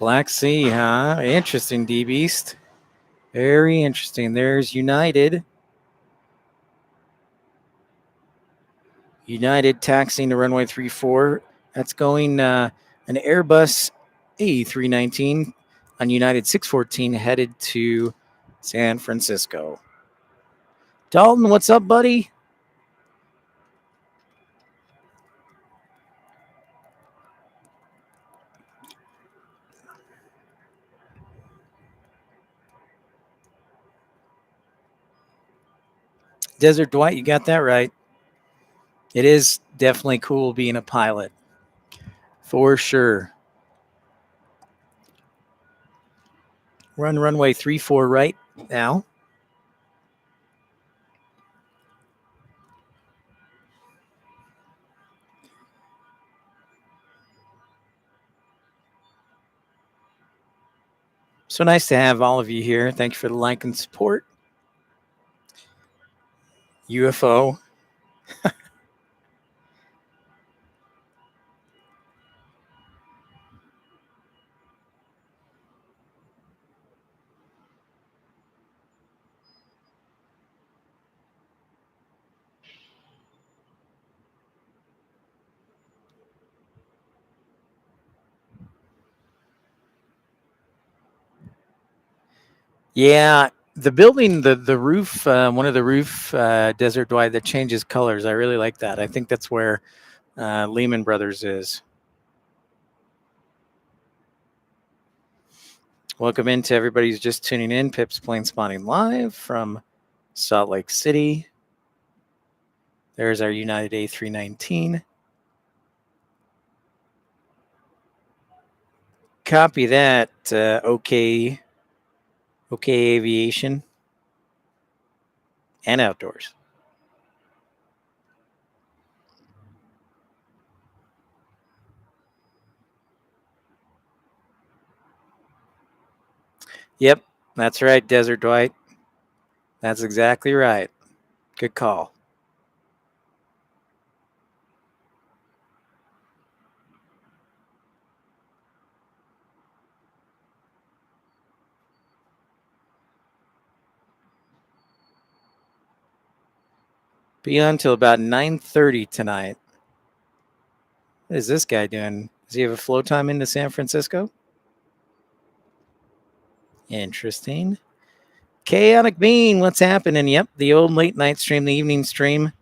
Black Sea, huh? Interesting, D-Beast. Very interesting. There's United. United taxiing to runway 34. That's going an Airbus A319 on United 614 headed to San Francisco. Dalton, what's up, buddy? Desert Dwight, you got that right. It is definitely cool being a pilot. For sure. Run runway 34 right now. So nice to have all of you here. Thank you for the like and support. UFO. Yeah, the building, the roof, one of the roof, Desert Dwight, that changes colors. I really like that. I think that's where Lehman Brothers is. Welcome in to everybody who's just tuning in. Pip's Planespotting live from Salt Lake City. There's our United A319. Copy that. Okay Aviation and Outdoors. Yep, that's right, Desert Dwight. That's exactly right. Good call. Be on till about 9:30 tonight. What is this guy doing? Does he have a flow time into San Francisco? Interesting. Chaotic Bean, what's happening? Yep, the old late night stream, the evening stream.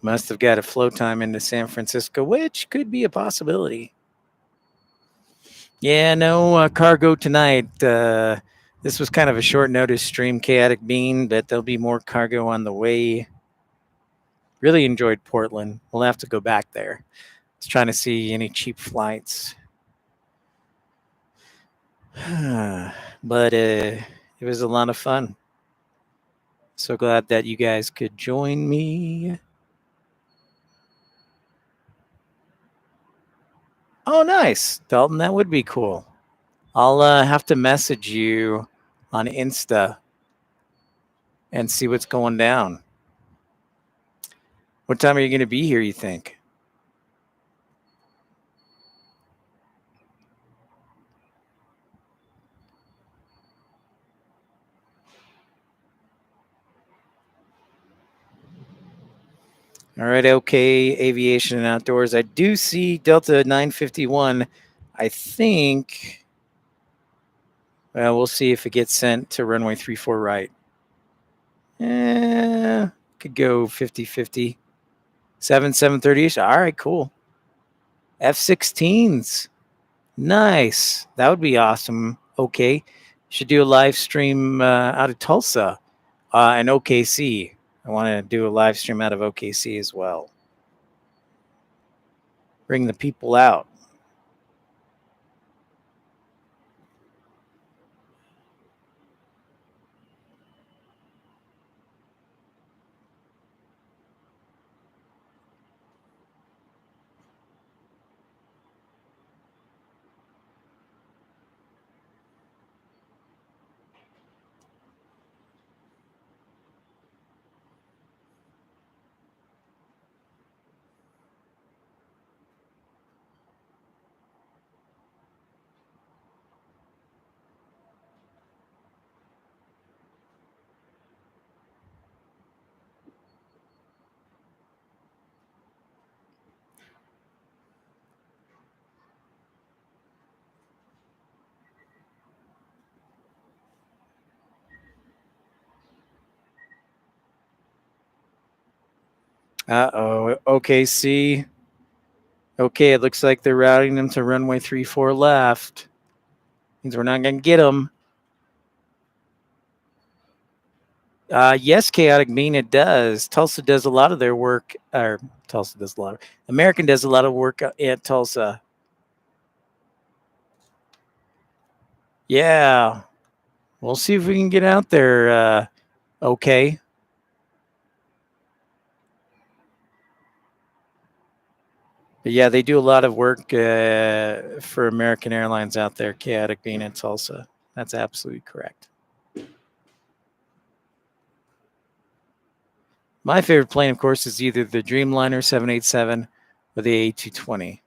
Must have got a flow time into San Francisco, which could be a possibility. Yeah, no cargo tonight. This was kind of a short notice stream, Chaotic Bean, but there'll be more cargo on the way. Really enjoyed Portland. We'll have to go back there. Just trying to see any cheap flights. But it was a lot of fun. So glad that you guys could join me. Oh, nice, Dalton. That would be cool. I'll have to message you on Insta and see what's going down. What time are you going to be here, you think? All right, okay, Aviation and Outdoors. I do see Delta 951. I think, well, we'll see if it gets sent to runway 34 right. Could go 50-50. 730-ish. All right, cool. F-16s. Nice. That would be awesome. Okay. Should do a live stream out of Tulsa and OKC. I want to do a live stream out of OKC as well. Bring the people out. Uh-oh. OKC. Okay, it looks like they're routing them to runway 34 left. Means we're not going to get them. Yes, Chaotic Bean, it does. Tulsa does a lot of their work, or Tulsa does a lot of, American does a lot of work at Tulsa. Yeah. We'll see if we can get out there. Okay. But yeah, they do a lot of work for American Airlines out there, Chaotic Bean in Tulsa. That's absolutely correct. My favorite plane, of course, is either the Dreamliner 787 or the A220.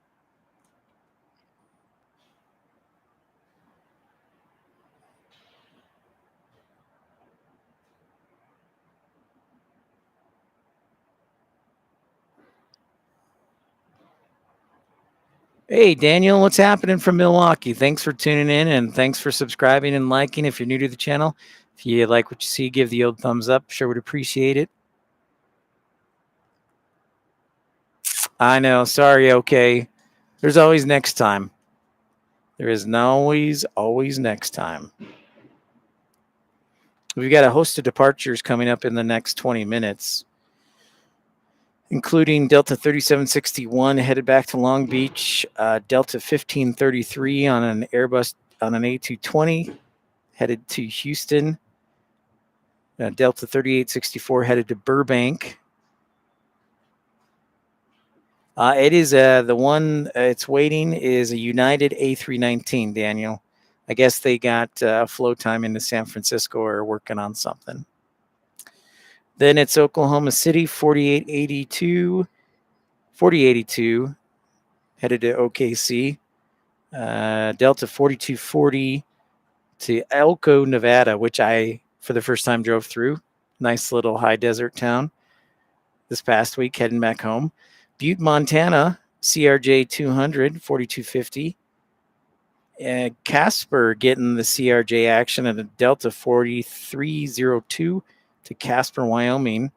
Hey, Daniel, what's happening from Milwaukee? Thanks for tuning in and thanks for subscribing and liking if you're new to the channel. If you like what you see, give the old thumbs up. Sure would appreciate it. I know. Sorry. Okay. There's always next time. There is always next time. We've got a host of departures coming up in the next 20 minutes, including Delta 3761 headed back to Long Beach, Delta 1533 on an Airbus on an A220 headed to Houston, Delta 3864 headed to Burbank. It is the one it's waiting is a United A319, Daniel. I guess they got flow time into San Francisco or working on something. Then it's Oklahoma City 4082 headed to OKC. Delta 4240 to Elko, Nevada, which I, for the first time, drove through. Nice little high desert town this past week, heading back home. Butte, Montana, CRJ 200, 4250. Casper getting the CRJ action at a Delta 4302 to Casper, Wyoming.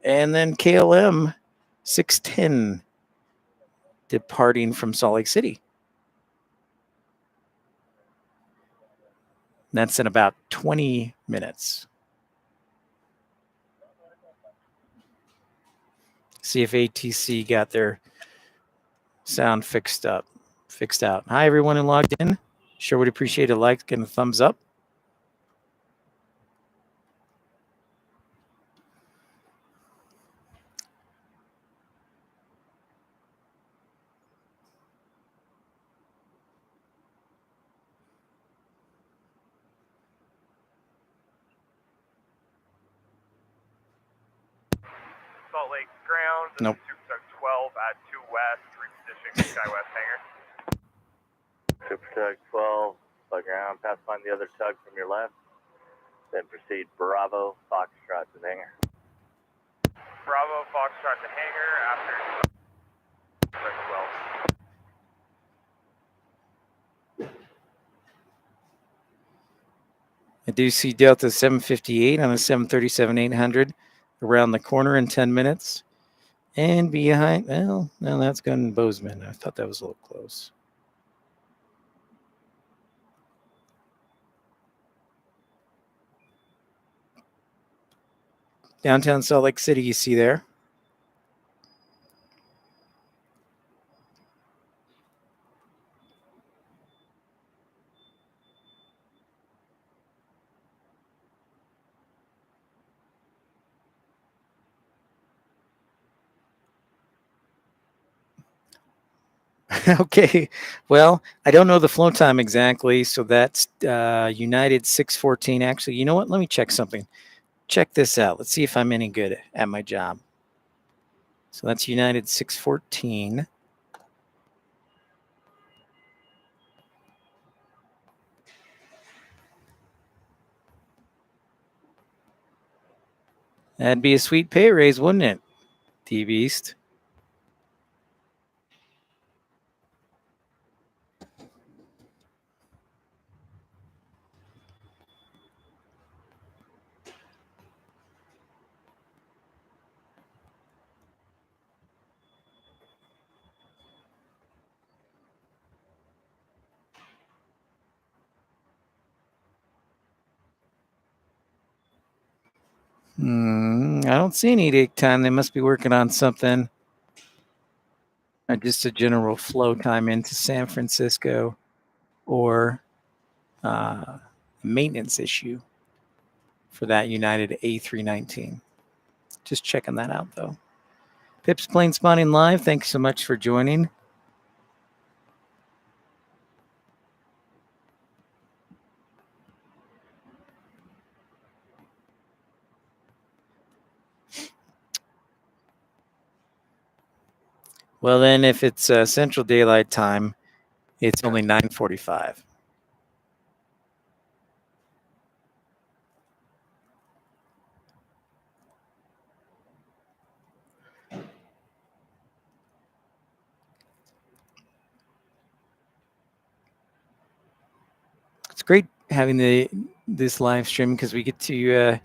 And then KLM 610 departing from Salt Lake City. That's in about 20 minutes. See if ATC got their sound fixed out. Hi, everyone who logged in. Sure would appreciate a like and a thumbs up. Salt Lake ground. Nope. Super 12 at 2 west, repositioning Sky West hangar. Super Tug 12, by ground, pass find the other tug from your left. Then proceed Bravo, Foxtrot to the hangar. Bravo, Foxtrot to hangar after Super 12. I do see Delta 758 on a 737-800 around the corner in 10 minutes. And behind, well, no, that's going Bozeman. I thought that was a little close. Downtown Salt Lake City, you see there. Okay, well, I don't know the flow time exactly, so that's United 614. Actually, you know what? Let me check something. Check this out. Let's see if I'm any good at my job. So that's United 614. That'd be a sweet pay raise, wouldn't it, T-Beast? I don't see any take time. They must be working on something. Just a general flow time into San Francisco, or a maintenance issue for that United A319. Just checking that out, though. Pip's Plane Spotting Live, thanks so much for joining. Well, then, if it's Central Daylight Time, it's only 9:45. It's great having this live stream because we get to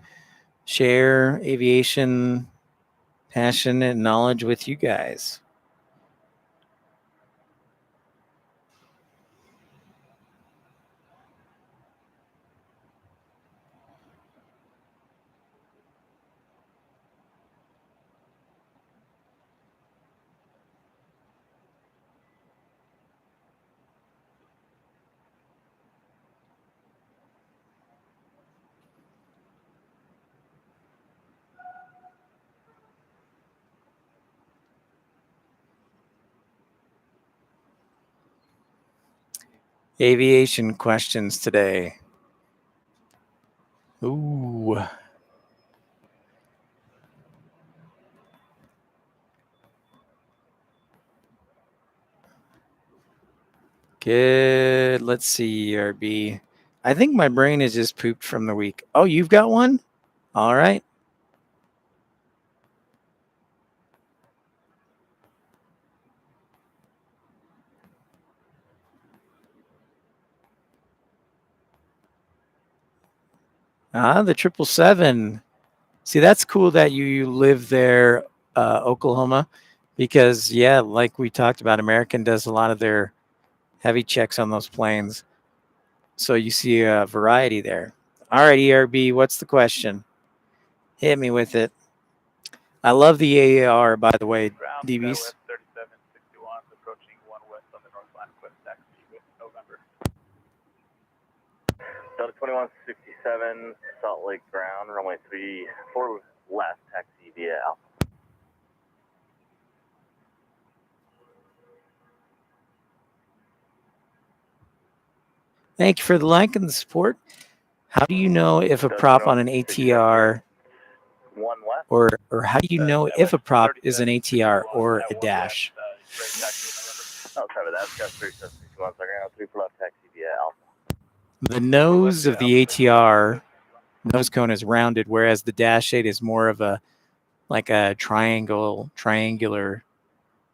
share aviation passion and knowledge with you guys. Aviation questions today. Ooh. Good. Let's see, RB. I think my brain is just pooped from the week. Oh, you've got one? All right. The 777. See, that's cool that you live there, Oklahoma, because, yeah, like we talked about, American does a lot of their heavy checks on those planes. So you see a variety there. All right, ERB, what's the question? Hit me with it. I love the AAR, by the way, Ground DBs. Skywest 3761, approaching 1 west on the Northland Quest taxi with November. Delta 2167, Salt Lake ground, runway 34 left, taxi via Alpha. Thank you for the like and the support. How do you know if a prop on an ATR, 1 west. or how do you know if a prop is an ATR or a dash? Oh, sorry about that. Scout 3761, so ground 3 for left, taxi via Alpha. The nose of the ATR nose cone is rounded, whereas the dash 8 is more of a triangular,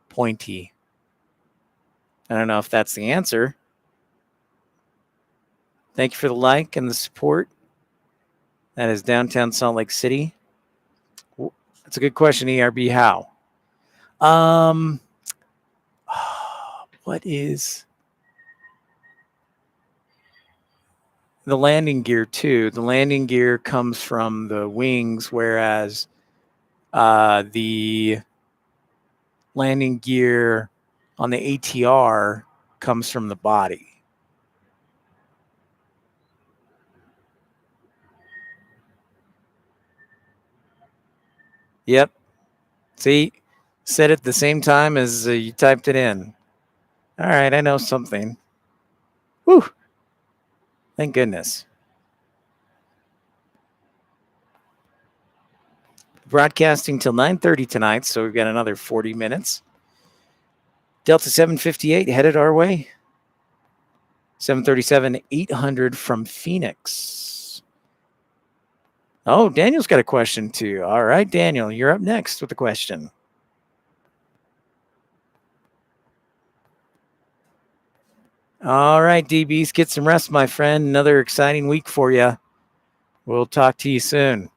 pointy. I don't know if that's the answer. Thank you for the like and the support. That is downtown Salt Lake City. That's a good question, ERB. How? What is the landing gear too? The landing gear comes from the wings, whereas the landing gear on the ATR comes from the body. Yep. See, said it the same time as you typed it in. All right, I know something. Whew. Thank goodness. Broadcasting till 9:30 tonight, so we've got another 40 minutes. Delta 758 headed our way. 737-800 from Phoenix. Oh, Daniel's got a question too. All right, Daniel, you're up next with the question. All right, DBs, get some rest, my friend. Another exciting week for you. We'll talk to you soon.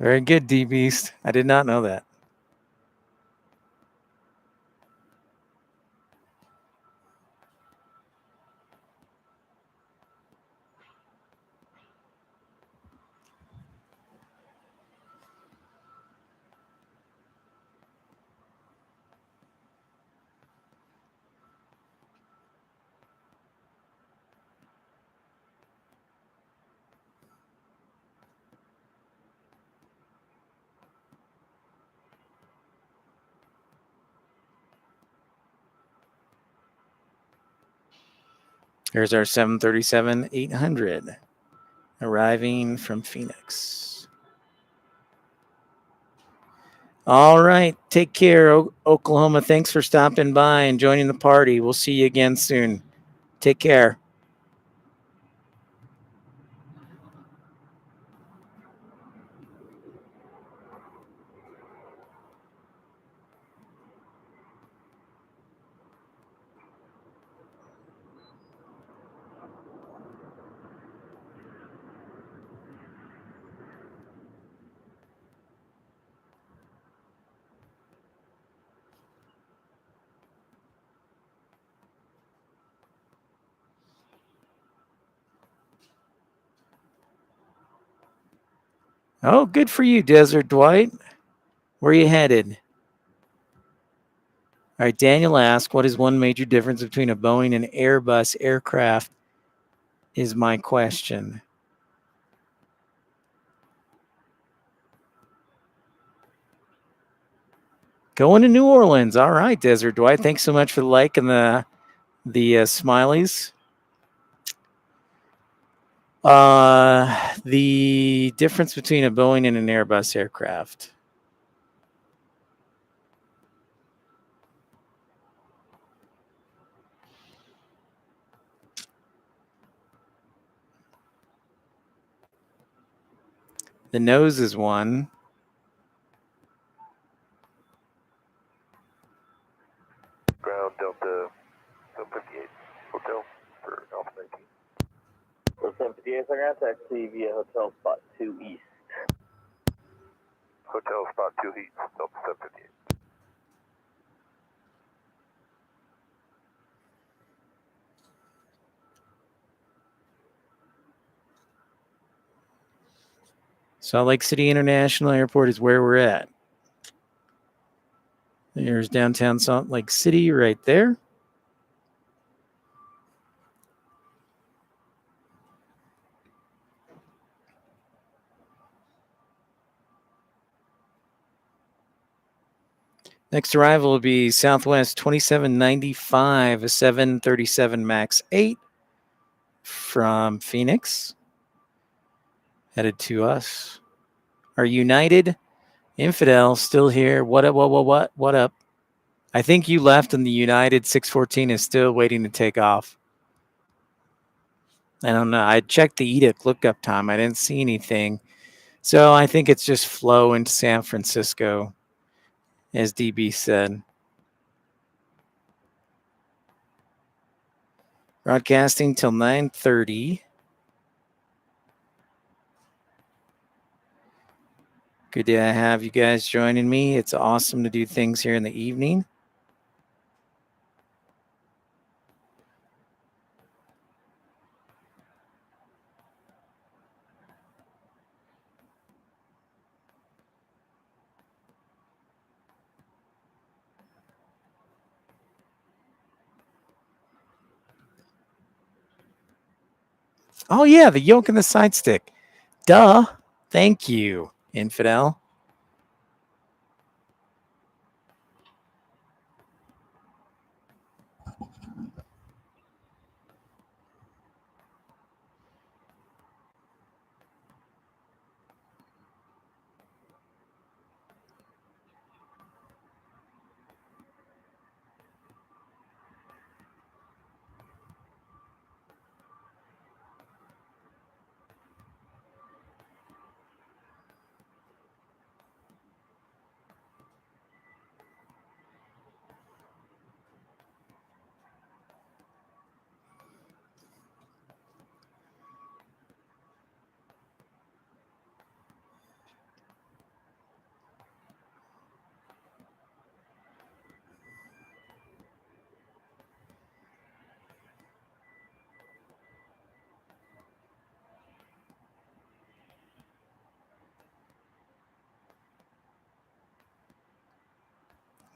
Very good, D Beast. I did not know that. Here's our 737-800 arriving from Phoenix. All right. Take care, Oklahoma. Thanks for stopping by and joining the party. We'll see you again soon. Take care. Oh, good for you, Desert Dwight. Where are you headed? All right, Daniel asked, what is one major difference between a Boeing and Airbus aircraft is my question. Going to New Orleans. All right, Desert Dwight. Thanks so much for the like and the smileys. The difference between a Boeing and an Airbus aircraft. The nose is one. Ground Delta 758 Hotel for Alpha 19. So 758, I'm going to taxi via Hotel Spot 2 East. Hotel Spot 2 East, Delta 758. Salt Lake City International Airport is where we're at. There's downtown Salt Lake City right there. Next arrival will be Southwest 2795, a 737 MAX 8 from Phoenix. Headed to us. Our United Infidel still here. What up, what up? I think you left and the United 614 is still waiting to take off. I don't know. I checked the edict lookup time. I didn't see anything. So I think it's just flow into San Francisco, as DB said. Broadcasting till 9:30. Good to have you guys joining me. It's awesome to do things here in the evening. Oh, yeah, the yoke and the side stick. Duh. Thank you, Infidel.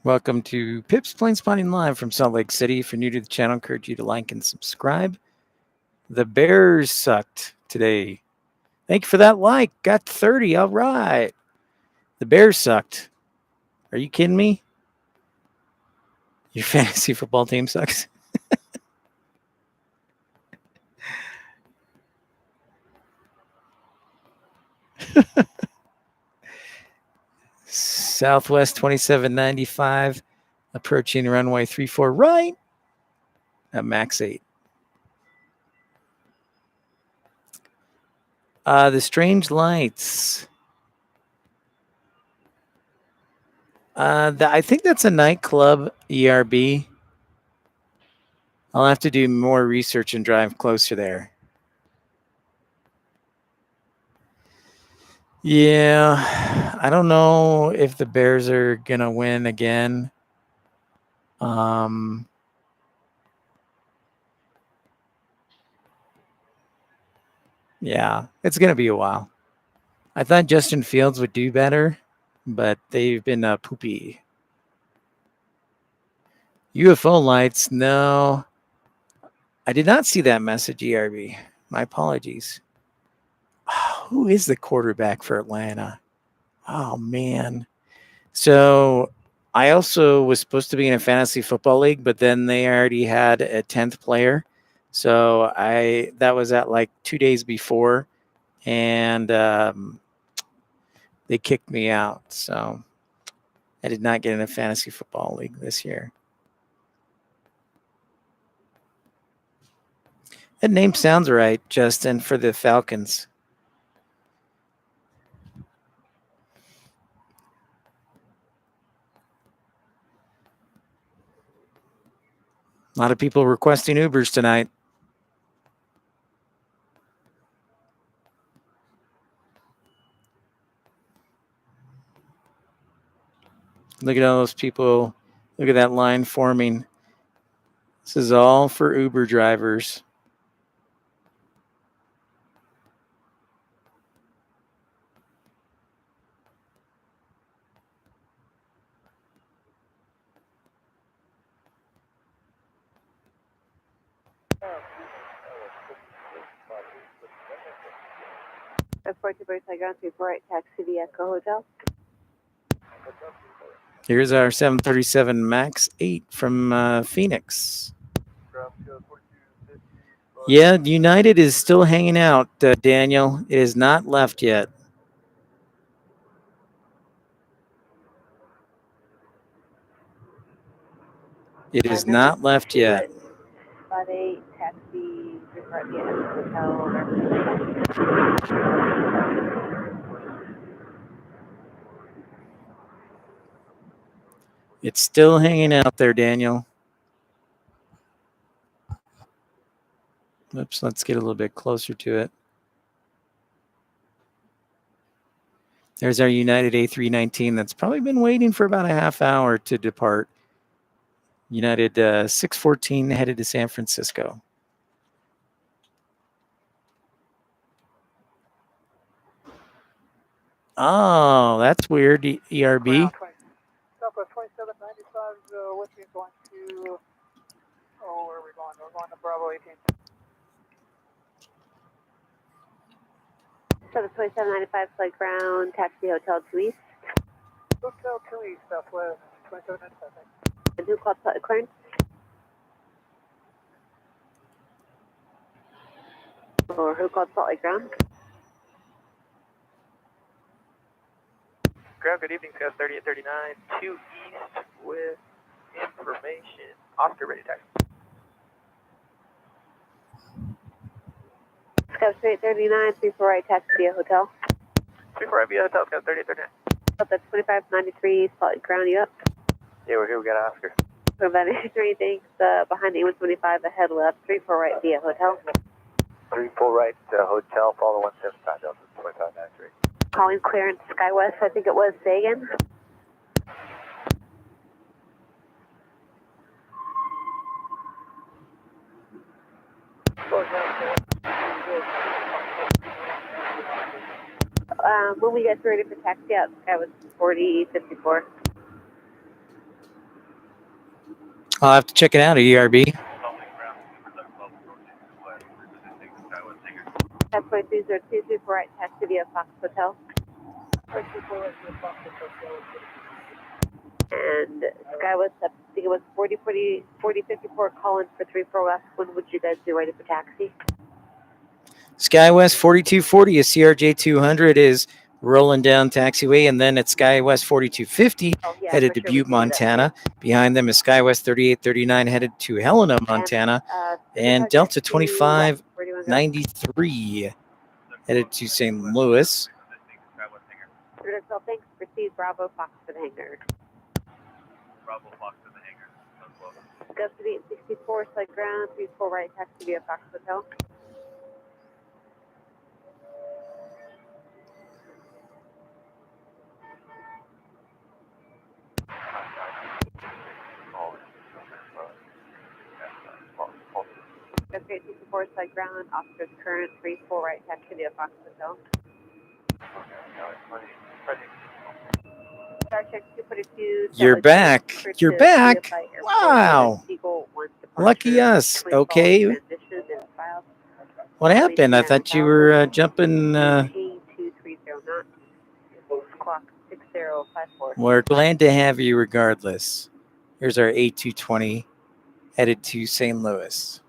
Welcome to Pip's Planespotting Live from Salt Lake City. If you're new to the channel, I encourage you to like and subscribe. The Bears sucked today. Thank you for that like. Got 30. All right. The Bears sucked. Are you kidding me? Your fantasy football team sucks. Southwest 2795. Approaching runway 34 right at max 8. The Strange Lights. I think that's a nightclub ERB. I'll have to do more research and drive closer there. Yeah, I don't know if the Bears are going to win again. Yeah, it's going to be a while. I thought Justin Fields would do better, but they've been poopy. UFO lights, no. I did not see that message, ERB. My apologies. Who is the quarterback for Atlanta? Oh, man. So I also was supposed to be in a fantasy football league, but then they already had a 10th player. So that was at like 2 days before, and they kicked me out. So I did not get in a fantasy football league this year. That name sounds right, Justin, for the Falcons. A lot of people requesting Ubers tonight. Look at all those people. Look at that line forming. This is all for Uber drivers. That's 42 Brightside Ground 348, taxi to Echo Hotel. Here's our 737 MAX 8 from Phoenix. Yeah, United is still hanging out, Daniel. It is not left yet. It is not left yet. 58, taxi 348 Echo Hotel. It's still hanging out there, Daniel. Oops, let's get a little bit closer to it. There's our United A319 that's probably been waiting for about a half hour to depart. United 614 headed to San Francisco. Oh, that's weird, ERB. Southwest 2795, Whiskey is going to, where are we going? We're going to Bravo 18. So the 2795 flight ground, taxi Hotel 2 East. Hotel 2 East, Southwest 2795. And who called flight clearance? Or who called Salt Lake Ground? Ground, good evening, Scout 3839, 2 East with information. Oscar, ready taxi. Scout 3839, 348, taxi via hotel. 34 via Hotel, Scout 3839. Up at 2593, Salt Lake Ground, you up? Yeah, we're here, we got Oscar. For about 83, thanks. Behind the 125, ahead left, 34 right via hotel. 34 right, hotel, follow 175, Delta 2593. Calling clearance SkyWest, I think it was. Say again. When we get ready for taxi out, SkyWest 4054. I'll have to check it out at ERB. That's 302 for right taxi via Fox Hotel. And Skywest, I think it was 4054 calling for 34 West. When would you guys be ready for taxi? SkyWest 4240, a CRJ 200 is rolling down taxiway, and then at SkyWest 4250, Oh, yeah, headed for to sure, we Butte, can do that. Montana. Behind them is SkyWest 3839, headed to Helena, Montana. And Supercharger Delta to West. Where do you want to go? 2593, headed to St. Louis. Critical, thanks. Proceed Bravo Fox to the hangar. Bravo Fox to the hangar. Go to the 864, slide ground, 34 right taxi via Fox Hotel. Go to the 864, slide ground, officers current, 34 right taxi via Fox Hotel. Star Trek 242. You're back. You're back. Wow. Lucky us. Okay. What happened? I thought you were jumping. A2309. Clock 6054. We're glad to have you regardless. Here's our A220 headed to St. Louis.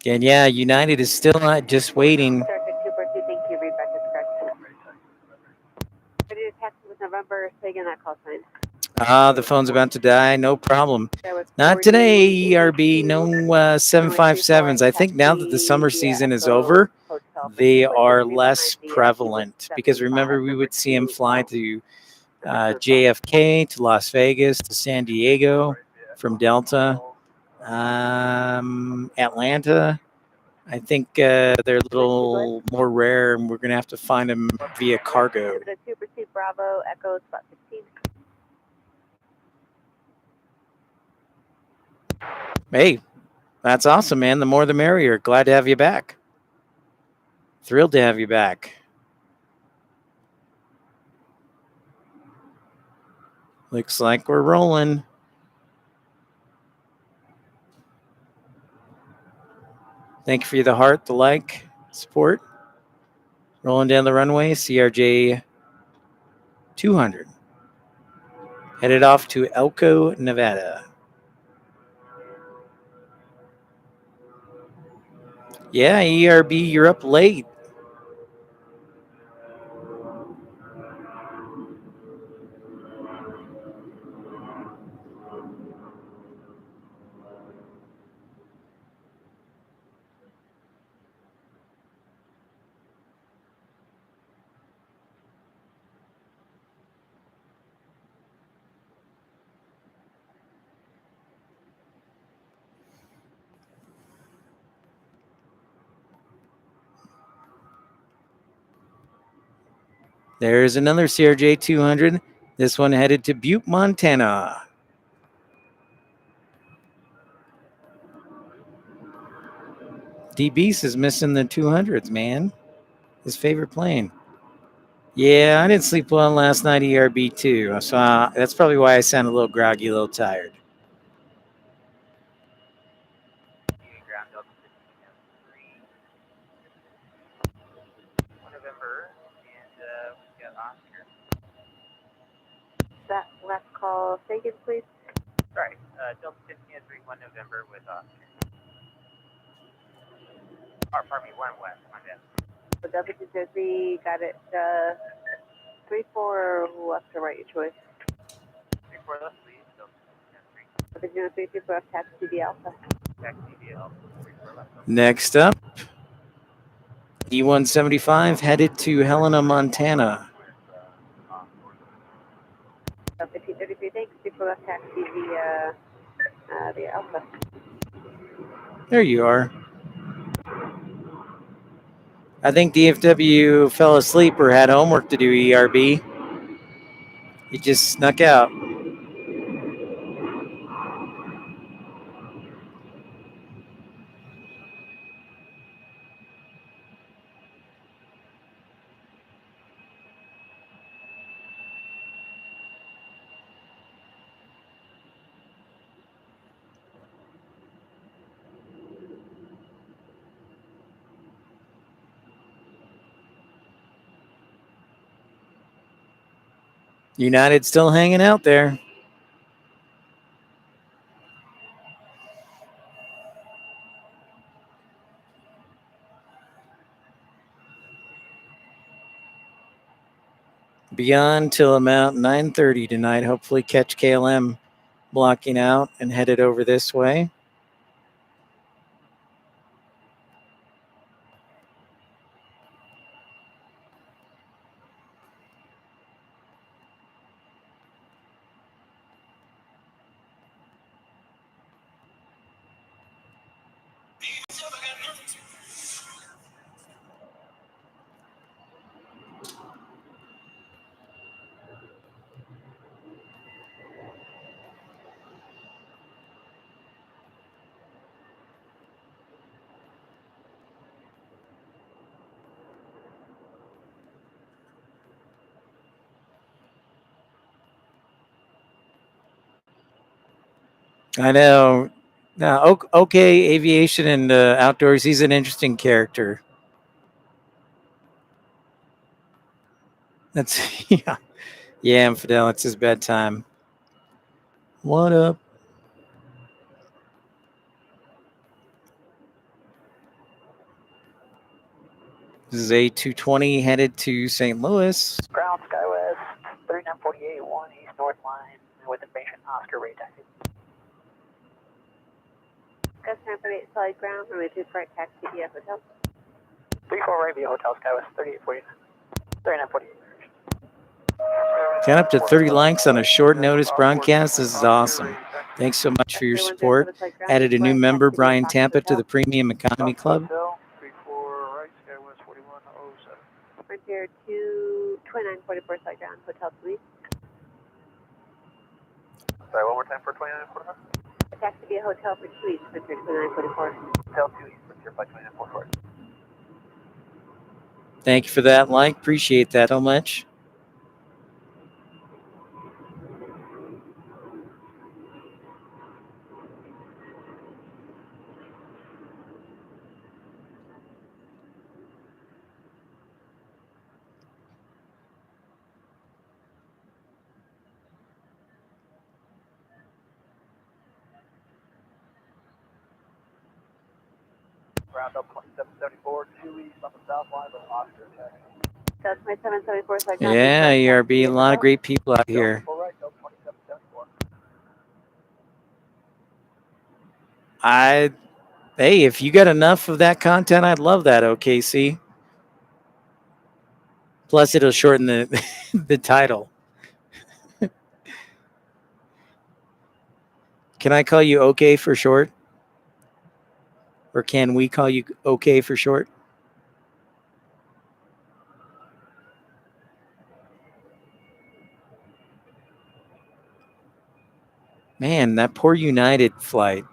And yeah, United is still not just waiting. Star Trek 242, thank you. Read back is correct. Ready to taxi with November. Say again that call sign. The phone's about to die. No problem. Not today, ERB. No 757s. I think now that the summer season is over, they are less prevalent. Because remember, we would see them fly to JFK, to Las Vegas, to San Diego from Delta, Atlanta. I think they're a little more rare, and we're going to have to find them via cargo. Proceed Bravo, Echo, spot 16. Hey, that's awesome, man. The more the merrier. Glad to have you back. Thrilled to have you back. Looks like we're rolling. Thank you for the heart, the like, support. Rolling down the runway, CRJ 200. Headed off to Elko, Nevada. Yeah, ERB, you're up late. There's another CRJ 200. This one headed to Butte, Montana. D-Beast is missing the 200s, man. His favorite plane. Yeah, I didn't sleep well last night, ERB too. So that's probably why I sound a little groggy, a little tired. November, and we got Oscar. That last call, say again, please. Sorry, Delta 1531 November with Oscar. Or, pardon me, 1 West, my bad. So W203, got it. 34 left or right, your choice. 34 left, please. Delta 1503. The 034 left, taxi via Alpha. Taxi via Alpha, 34 left. Next up, E175 headed to Helena, Montana. 1533, thanks. 34 left, taxi via Alpha. There you are. I think DFW fell asleep or had homework to do, ERB. He just snuck out. United still hanging out there. Beyond till about 9:30 tonight. Hopefully catch KLM blocking out and headed over this way. I know. Now, okay, Aviation and Outdoors, he's an interesting character. That's, yeah. Yeah, Infidel, it's his bedtime. What up? This is A220 headed to St. Louis. Ground SkyWest 3948, 1 East North Line with information Oscar Ray taxi. Gus 948 solid ground, runway 24 right taxi via hotel. 34 right via Hotel SkyWest 3849. 3948. Got up to 30 likes on a short notice broadcast. This is awesome. Thanks so much for your support. Added a new member, Brian Tampa, to the Premium Economy Club. 34 right SkyWest 4107. Frontier 2944 solid ground, hotel suite. Sorry, one more time for 2945? Taxi via hotel for 2 East, Frontier 2944. Hotel 2 East, Frontier 2944. Thank you for that like. Appreciate that so much. Ground up 2774, 2 East on the south line with Oscar taxi. That's my 774 solid ground. Yeah, ERB, a lot of great people out here. Full right, Delta 2774. Hey, if you got enough of that content, I'd love that, OKC. Plus, it'll shorten the the title. Can I call you OK for short? Or can we call you OK for short? Man, that poor United flight.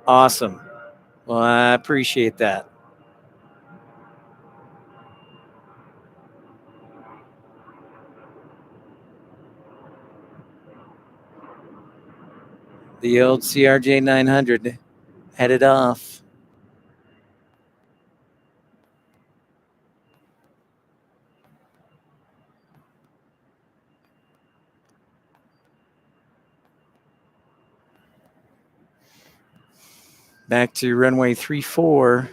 Awesome. Well, I appreciate that. The old CRJ 900 headed off. Back to runway 34.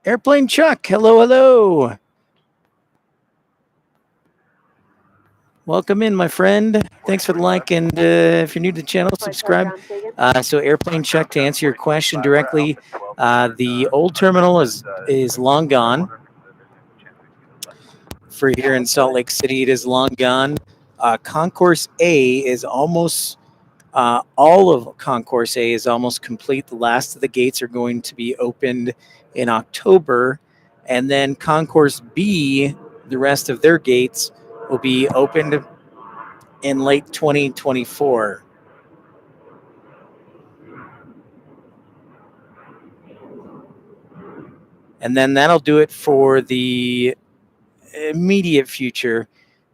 Airplane Chuck, hello, hello. Welcome in, my friend. Thanks for the like, and if you're new to the channel, subscribe. So Airplane Chuck, to answer your question directly, the old terminal is long gone. For here in Salt Lake City, it is long gone. Concourse A is almost, all of Concourse A is almost complete. The last of the gates are going to be opened in October. And then Concourse B, the rest of their gates will be opened in late 2024. And then that'll do it for the immediate future.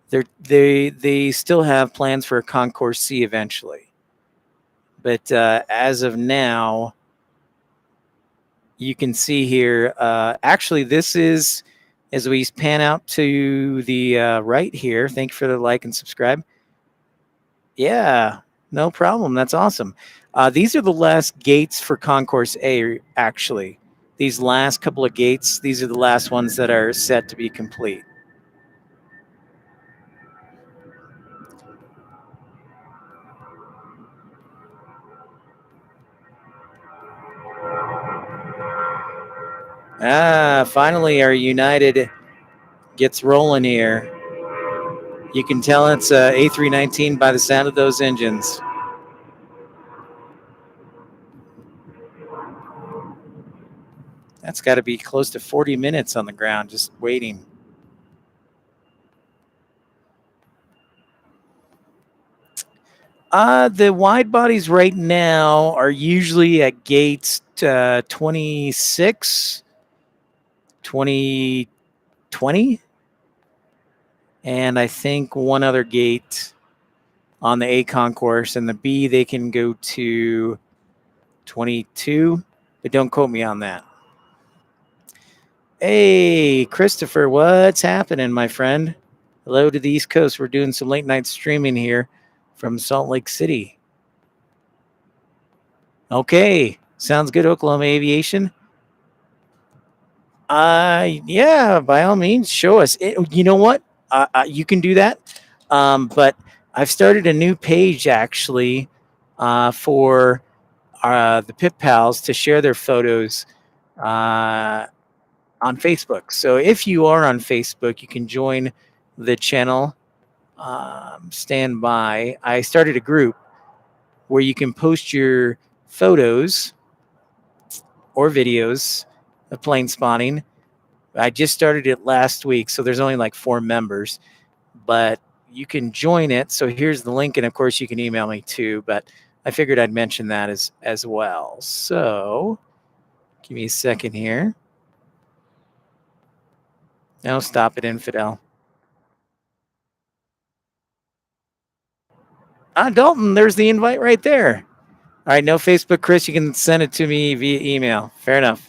They still have plans for a Concourse C eventually. But as of now, you can see here, actually, this is, as we pan out to the right here, thank you for the like and subscribe. Yeah, no problem. That's awesome. These are the last gates for Concourse A, actually. These last couple of gates, these are the last ones that are set to be complete. Finally, our United gets rolling here. You can tell it's A319 by the sound of those engines. That's got to be close to 40 minutes on the ground just waiting. The wide bodies right now are usually at gates 26, 20, and I think one other gate on the A concourse, and the B they can go to 22, but don't quote me on that. Hey, Christopher, what's happening, my friend? Hello to the East Coast. We're doing some late night streaming here from Salt Lake City. Okay, sounds good, Oklahoma Aviation. Yeah, by all means, show us. You know what? You can do that. But I've started a new page actually for the Pip Pals to share their photos on Facebook. So if you are on Facebook, you can join the channel. Stand by. I started a group where you can post your photos or videos of plane spotting. I just started it last week, so there's only like 4 members, but you can join it. So here's the link, and of course you can email me too, but I figured I'd mention that as well. So give me a second here. No, stop it, infidel. Dalton, there's the invite right there. All right, no Facebook, Chris. You can send it to me via email. Fair enough.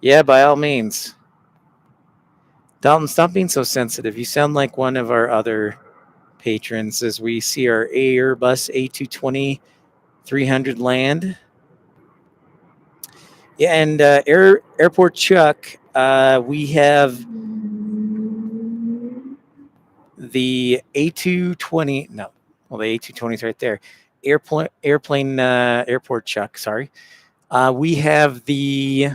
Yeah, by all means. Dalton, stop being so sensitive. You sound like one of our other patrons as we see our Airbus A220 300 land. Yeah, and Airport Chuck, we have the A220. No, well, the A220 is right there. Airport Chuck. Sorry, we have the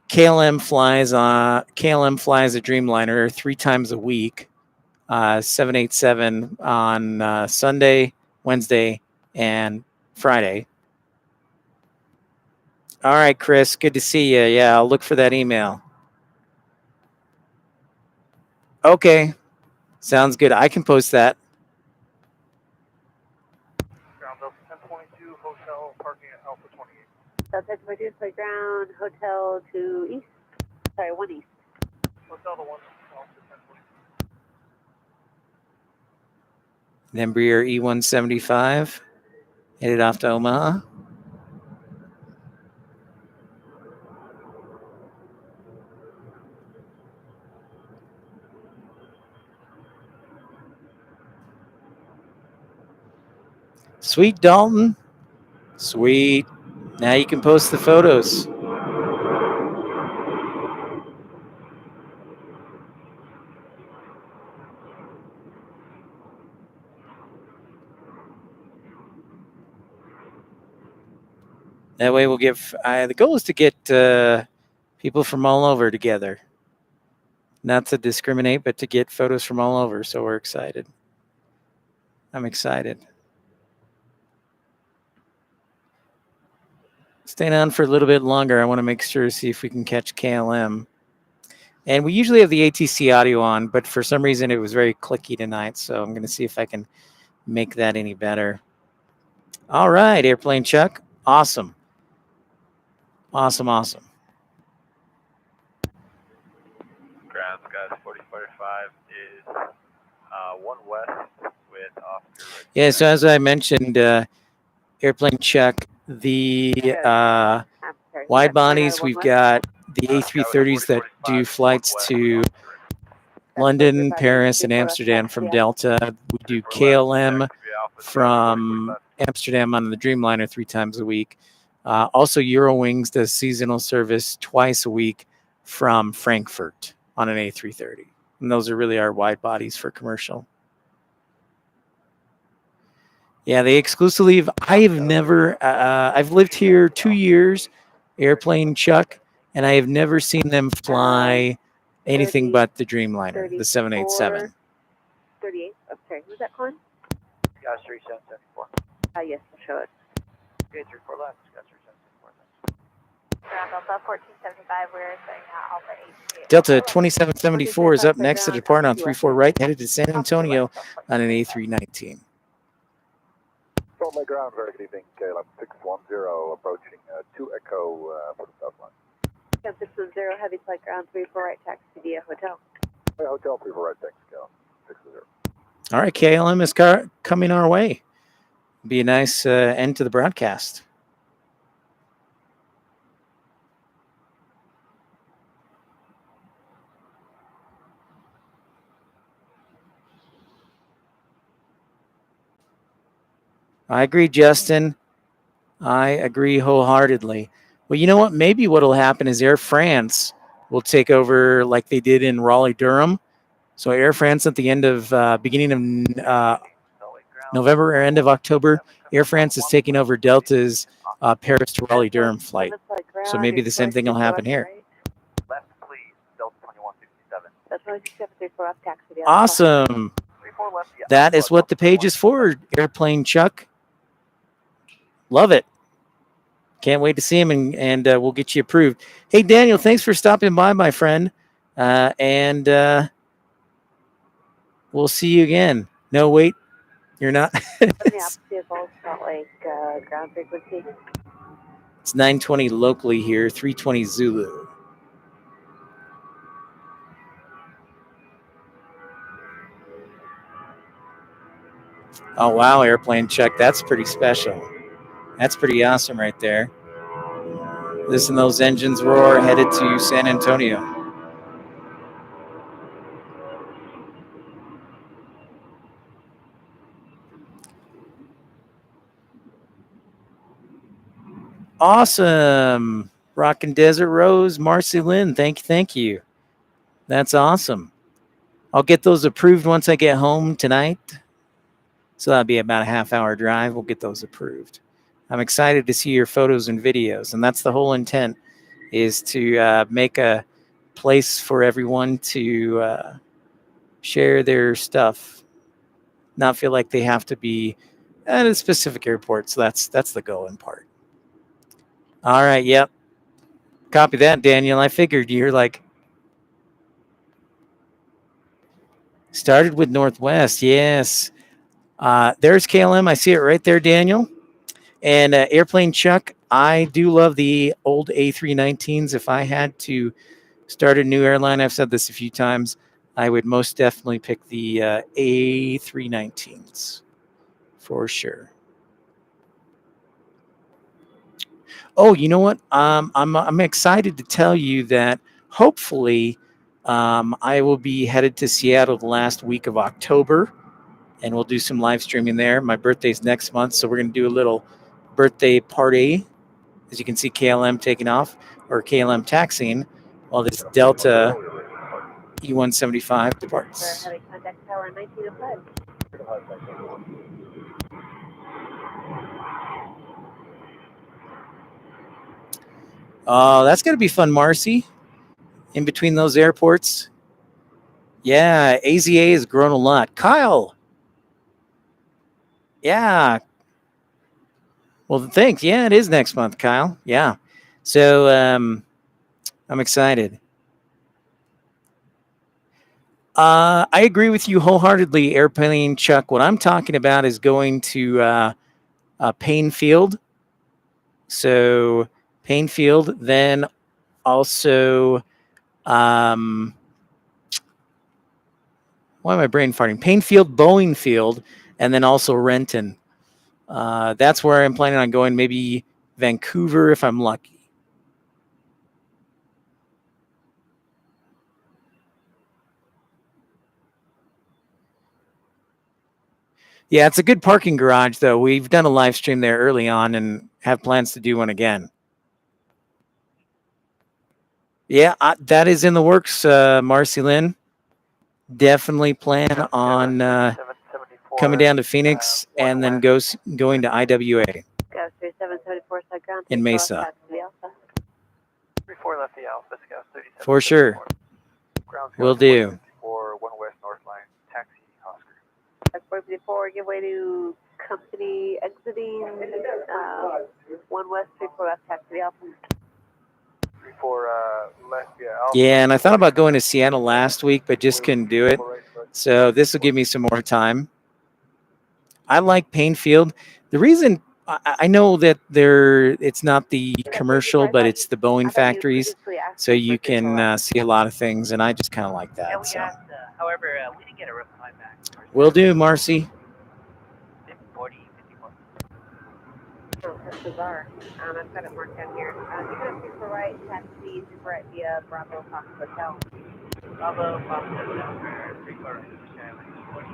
KLM flies. KLM flies a Dreamliner 3 times a week. 787 on Sunday, Wednesday, and Friday. All right, Chris, good to see you. Yeah, I'll look for that email. Okay, sounds good. I can post that. Ground Delta 1022, hotel parking at Alpha 28. Delta 1022, playground, hotel to east. Sorry, 1 east. Hotel to 1, Alpha 1022. Embraer E175 headed off to Omaha. Sweet Dalton. Sweet. Now you can post the photos. That way we'll get, the goal is to get people from all over together. Not to discriminate, but to get photos from all over. So we're excited. I'm excited. Staying on for a little bit longer. I want to make sure to see if we can catch KLM. And we usually have the ATC audio on, but for some reason it was very clicky tonight. So I'm going to see if I can make that any better. All right, Airplane Chuck. Awesome. Awesome, awesome. Ground Skies 4045 is 1 west with Oscar. Yeah, so as I mentioned, Airplane Chuck, the wide bodies, we've got the A330s that do flights to London, Paris, and Amsterdam from Delta. We do KLM from Amsterdam on the Dreamliner 3 times a week. Also, Eurowings does seasonal service twice a week from Frankfurt on an A330. And those are really our wide bodies for commercial. Yeah, they exclusively, I have never, I've lived here 2 years, Airplane Chuck, and I have never seen them fly anything but the Dreamliner, the 787. 38. Oh, sorry. Who's that calling? Gas 3774. Yes, I'll show it. Okay, 34 left. Gas 3774. Ground Delta 1475, we're starting at Alpha 88. Delta 2774 is up next to depart on 34 right, headed to San Antonio on an A319. Salt Lake Ground, very good evening. KLM 610 approaching 2 Echo for the Southline. Camp 610, heavy flight ground 34 right, taxi via hotel. Hotel 34 right, thanks, KLM 610. All right, KLM is coming our way. Be a nice end to the broadcast. I agree, Justin. I agree wholeheartedly. Well, you know what? Maybe what will happen is Air France will take over like they did in Raleigh-Durham. So Air France at the end of, beginning of November or end of October, Air France is taking over Delta's Paris to Raleigh-Durham flight. So maybe the same thing will happen here. Left, please. Delta 2167. That's 2164 off taxi via Awesome. 34 left. Yeah. That is what the page is for, Airplane Chuck. Love it. Can't wait to see him, and we'll get you approved. Hey, Daniel, thanks for stopping by, my friend. And we'll see you again. No, wait, you're not. It's 920 locally here, 320 Zulu. Oh, wow, Airplane Chuck. That's pretty special. That's pretty awesome right there. Listen to those engines roar headed to San Antonio. Awesome. Rockin' Desert Rose, Marcy Lynn. Thank you. That's awesome. I'll get those approved once I get home tonight. So that'll be about a half-hour drive. We'll get those approved. I'm excited to see your photos and videos, and that's the whole intent, is to make a place for everyone to share their stuff, not feel like they have to be at a specific airport. So that's the goal in part. All right, yep. Copy that, Daniel. I figured you're like, started with Northwest, yes. There's KLM. I see it right there, Daniel. And Airplane Chuck, I do love the old A319s. If I had to start a new airline, I've said this a few times, I would most definitely pick the A319s for sure. Oh, you know what? I'm excited to tell you that hopefully I will be headed to Seattle the last week of October, and we'll do some live streaming there. My birthday's next month, so we're going to do a little birthday party. As you can see, KLM taking off, or KLM taxiing, while this Delta E175 We're departs. having contact tower 1905. Oh, that's going to be fun, Marcy. In between those airports. Yeah, AZA has grown a lot. Kyle. Yeah. Well, thanks. Yeah, it is next month, Kyle. Yeah. So I'm excited. I agree with you wholeheartedly, Airplane Chuck. What I'm talking about is going to Payne Field. So Payne Field, then also, why am I brain farting? Payne Field, Boeing Field, and then also Renton. That's where I'm planning on going. Maybe Vancouver if I'm lucky. Yeah, it's a good parking garage, though. We've done a live stream there early on and have plans to do one again. Yeah, that is in the works, Marcy Lynn. Definitely plan on coming down to Phoenix and then going to IWA Scout 3774 side ground. in Mesa. 34 left the Alpha, Scout 37. For sure. Ground Will do. 154, 1 West North Line, taxi, Oscar. That's 454, give way to company exiting 1 West 34 left taxi Alpha. 34 left, yeah, Alpha. Yeah, and I thought about going to Seattle last week, but just couldn't do it. So this will give me some more time. I like Payne Field. The reason I know that it's not the commercial, but it's the Boeing factories, so you can see a lot of things, and I just kind of like that. So. However, we didn't get a reply back. Will do, Marcy. 40, 51. Oh, that's bizarre. I've got it marked down here. You have super right, taxi, super right via Bravo Fox Hotel. Bravo, Fox Hotel, 34 right. 40.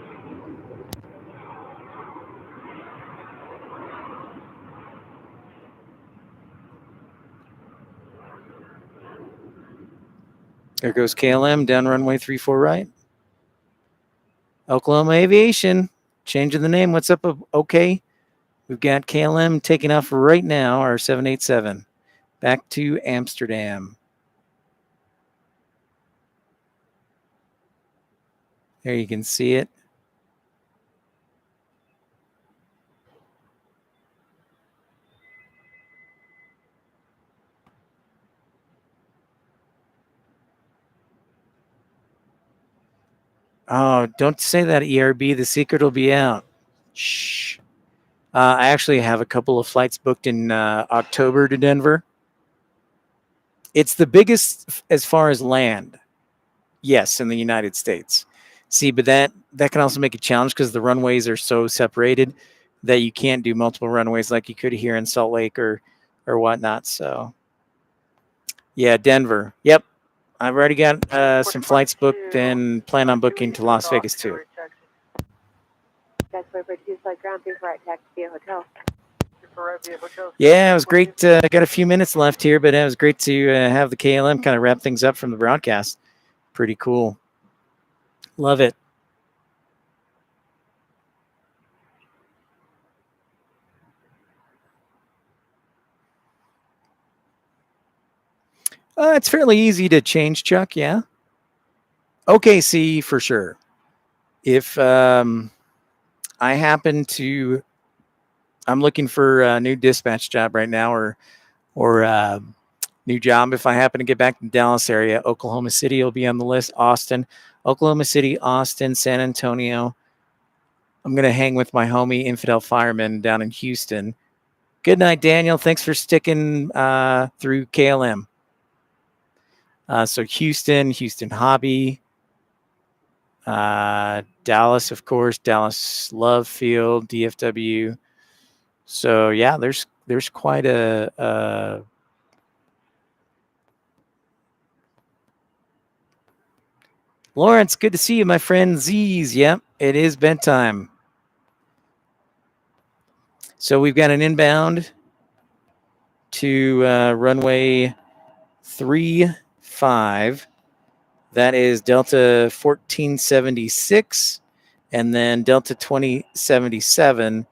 There goes KLM down runway 34 right. Oklahoma Aviation, changing the name. What's up? Okay. We've got KLM taking off right now, our 787, back to Amsterdam. There you can see it. Oh, don't say that, ERB. The secret will be out. Shh. I actually have a couple of flights booked in October to Denver. It's the biggest as far as land. Yes, in the United States. See, but that can also make a challenge because the runways are so separated that you can't do multiple runways like you could here in Salt Lake or whatnot. So, yeah, Denver. Yep. I've already got some flights booked and plan on booking to Las Vegas too. That's 442 side ground, super right, taxi via hotel. Yeah, it was great. I got a few minutes left here, but it was great to have the KLM kind of wrap things up from the broadcast. Pretty cool. Love it. It's fairly easy to change, Chuck. Yeah. OKC for sure. If I happen to, I'm looking for a new dispatch job right now, or new job. If I happen to get back to the Dallas area, Oklahoma City will be on the list. Austin, Oklahoma City, Austin, San Antonio. I'm going to hang with my homie Infidel Fireman down in Houston. Good night, Daniel. Thanks for sticking through KLM. So Houston Hobby, Dallas, of course, Dallas Love Field, DFW. So yeah, there's quite a Lawrence, good to see you, my friend. Z's, yep, it is bedtime. So we've got an inbound to runway 35. That is Delta 1476 and then Delta 2077.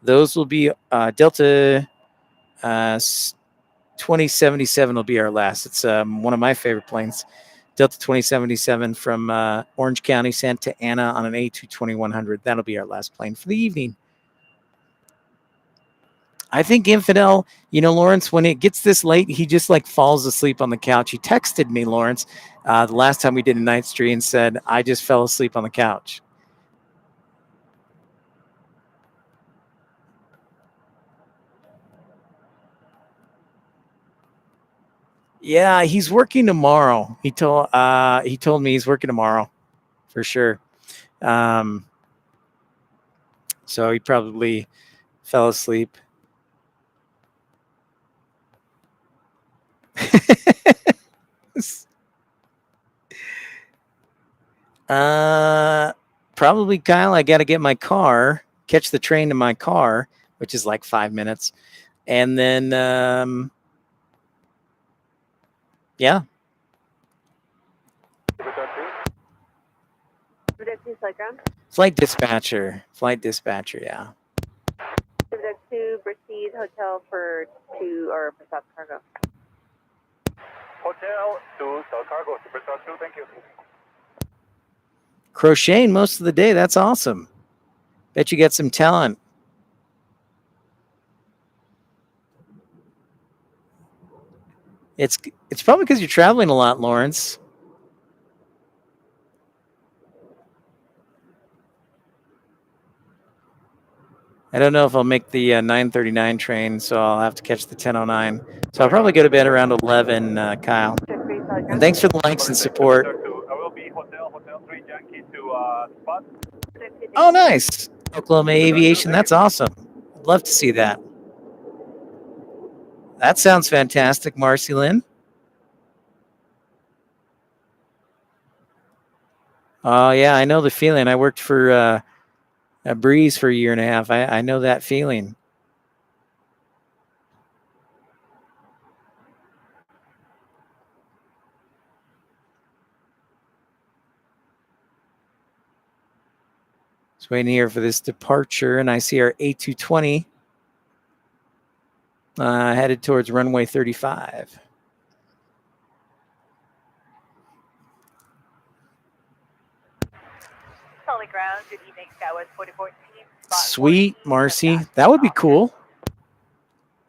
Those will be Delta 2077 will be our last. It's one of my favorite planes. Delta 2077 from Orange County, Santa Ana on an A220-100. That'll be our last plane for the evening. I think Infidel, you know, Lawrence, when it gets this late, he just like falls asleep on the couch. He texted me, Lawrence, the last time we did a night stream and said, I just fell asleep on the couch. Yeah, he's working tomorrow. He told me he's working tomorrow for sure. So he probably fell asleep. Probably, Kyle. I got to get my car, catch the train to my car, which is like 5 minutes, and then yeah. Flight dispatcher, yeah. 2 proceed hotel for 2 or for South Cargo. Hotel to South Cargo, Super South 2, thank you. Crocheting most of the day. That's awesome. Bet you get some talent. It's probably because you're traveling a lot, Lawrence. I don't know if I'll make the 9:39 train, so I'll have to catch the 10:09. So I'll probably go to bed around 11, Kyle. And thanks for the likes and support. I will be Hotel 3 Yankee to spot. Oh, nice. Oklahoma Aviation. That's awesome. I'd love to see that. That sounds fantastic, Marcy Lynn. Oh, yeah, I know the feeling. I worked for a Breeze for a year and a half. I know that feeling. Just waiting here for this departure, and I see our A220 headed towards runway 35. Solid ground, good evening, Skywest 4014. Sweet, Marcy. That would be cool.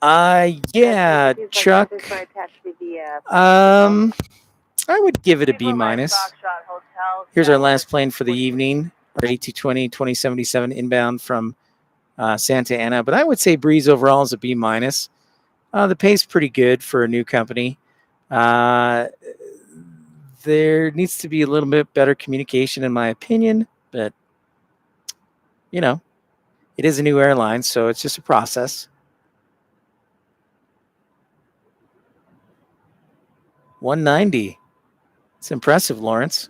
Yeah, Chuck. I would give it a B minus. Here's our last plane for the evening. Our A220 2077 inbound from Santa Ana. But I would say Breeze overall is a B minus. The pay's pretty good for a new company. There needs to be a little bit better communication, in my opinion. But, you know, it is a new airline, so it's just a process. $190. It's impressive, Lawrence.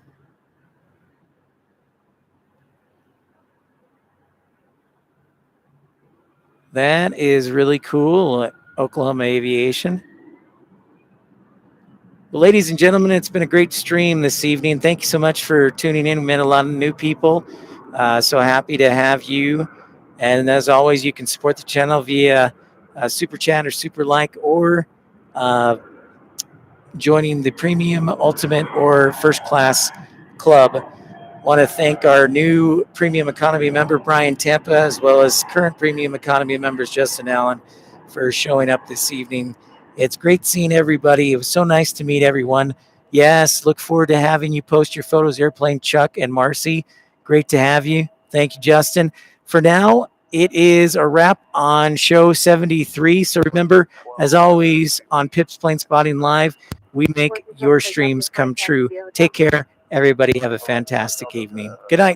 That is really cool, Oklahoma Aviation. Well, ladies and gentlemen, it's been a great stream this evening. Thank you so much for tuning in. We met a lot of new people. So happy to have you. And as always, you can support the channel via Super Chat or Super Like or joining the Premium, Ultimate, or First Class Club. Want to thank our new Premium Economy member, Brian Tampa, as well as current Premium Economy members, Justin Allen, for showing up this evening. It's great seeing everybody. It was so nice to meet everyone. Yes, look forward to having you post your photos, Airplane Chuck and Marcy. Great to have you. Thank you, Justin. For now, it is a wrap on show 73. So remember, as always, on Pip's Planespotting Live, we make your streams come true. Take care, everybody. Have a fantastic evening. Good night.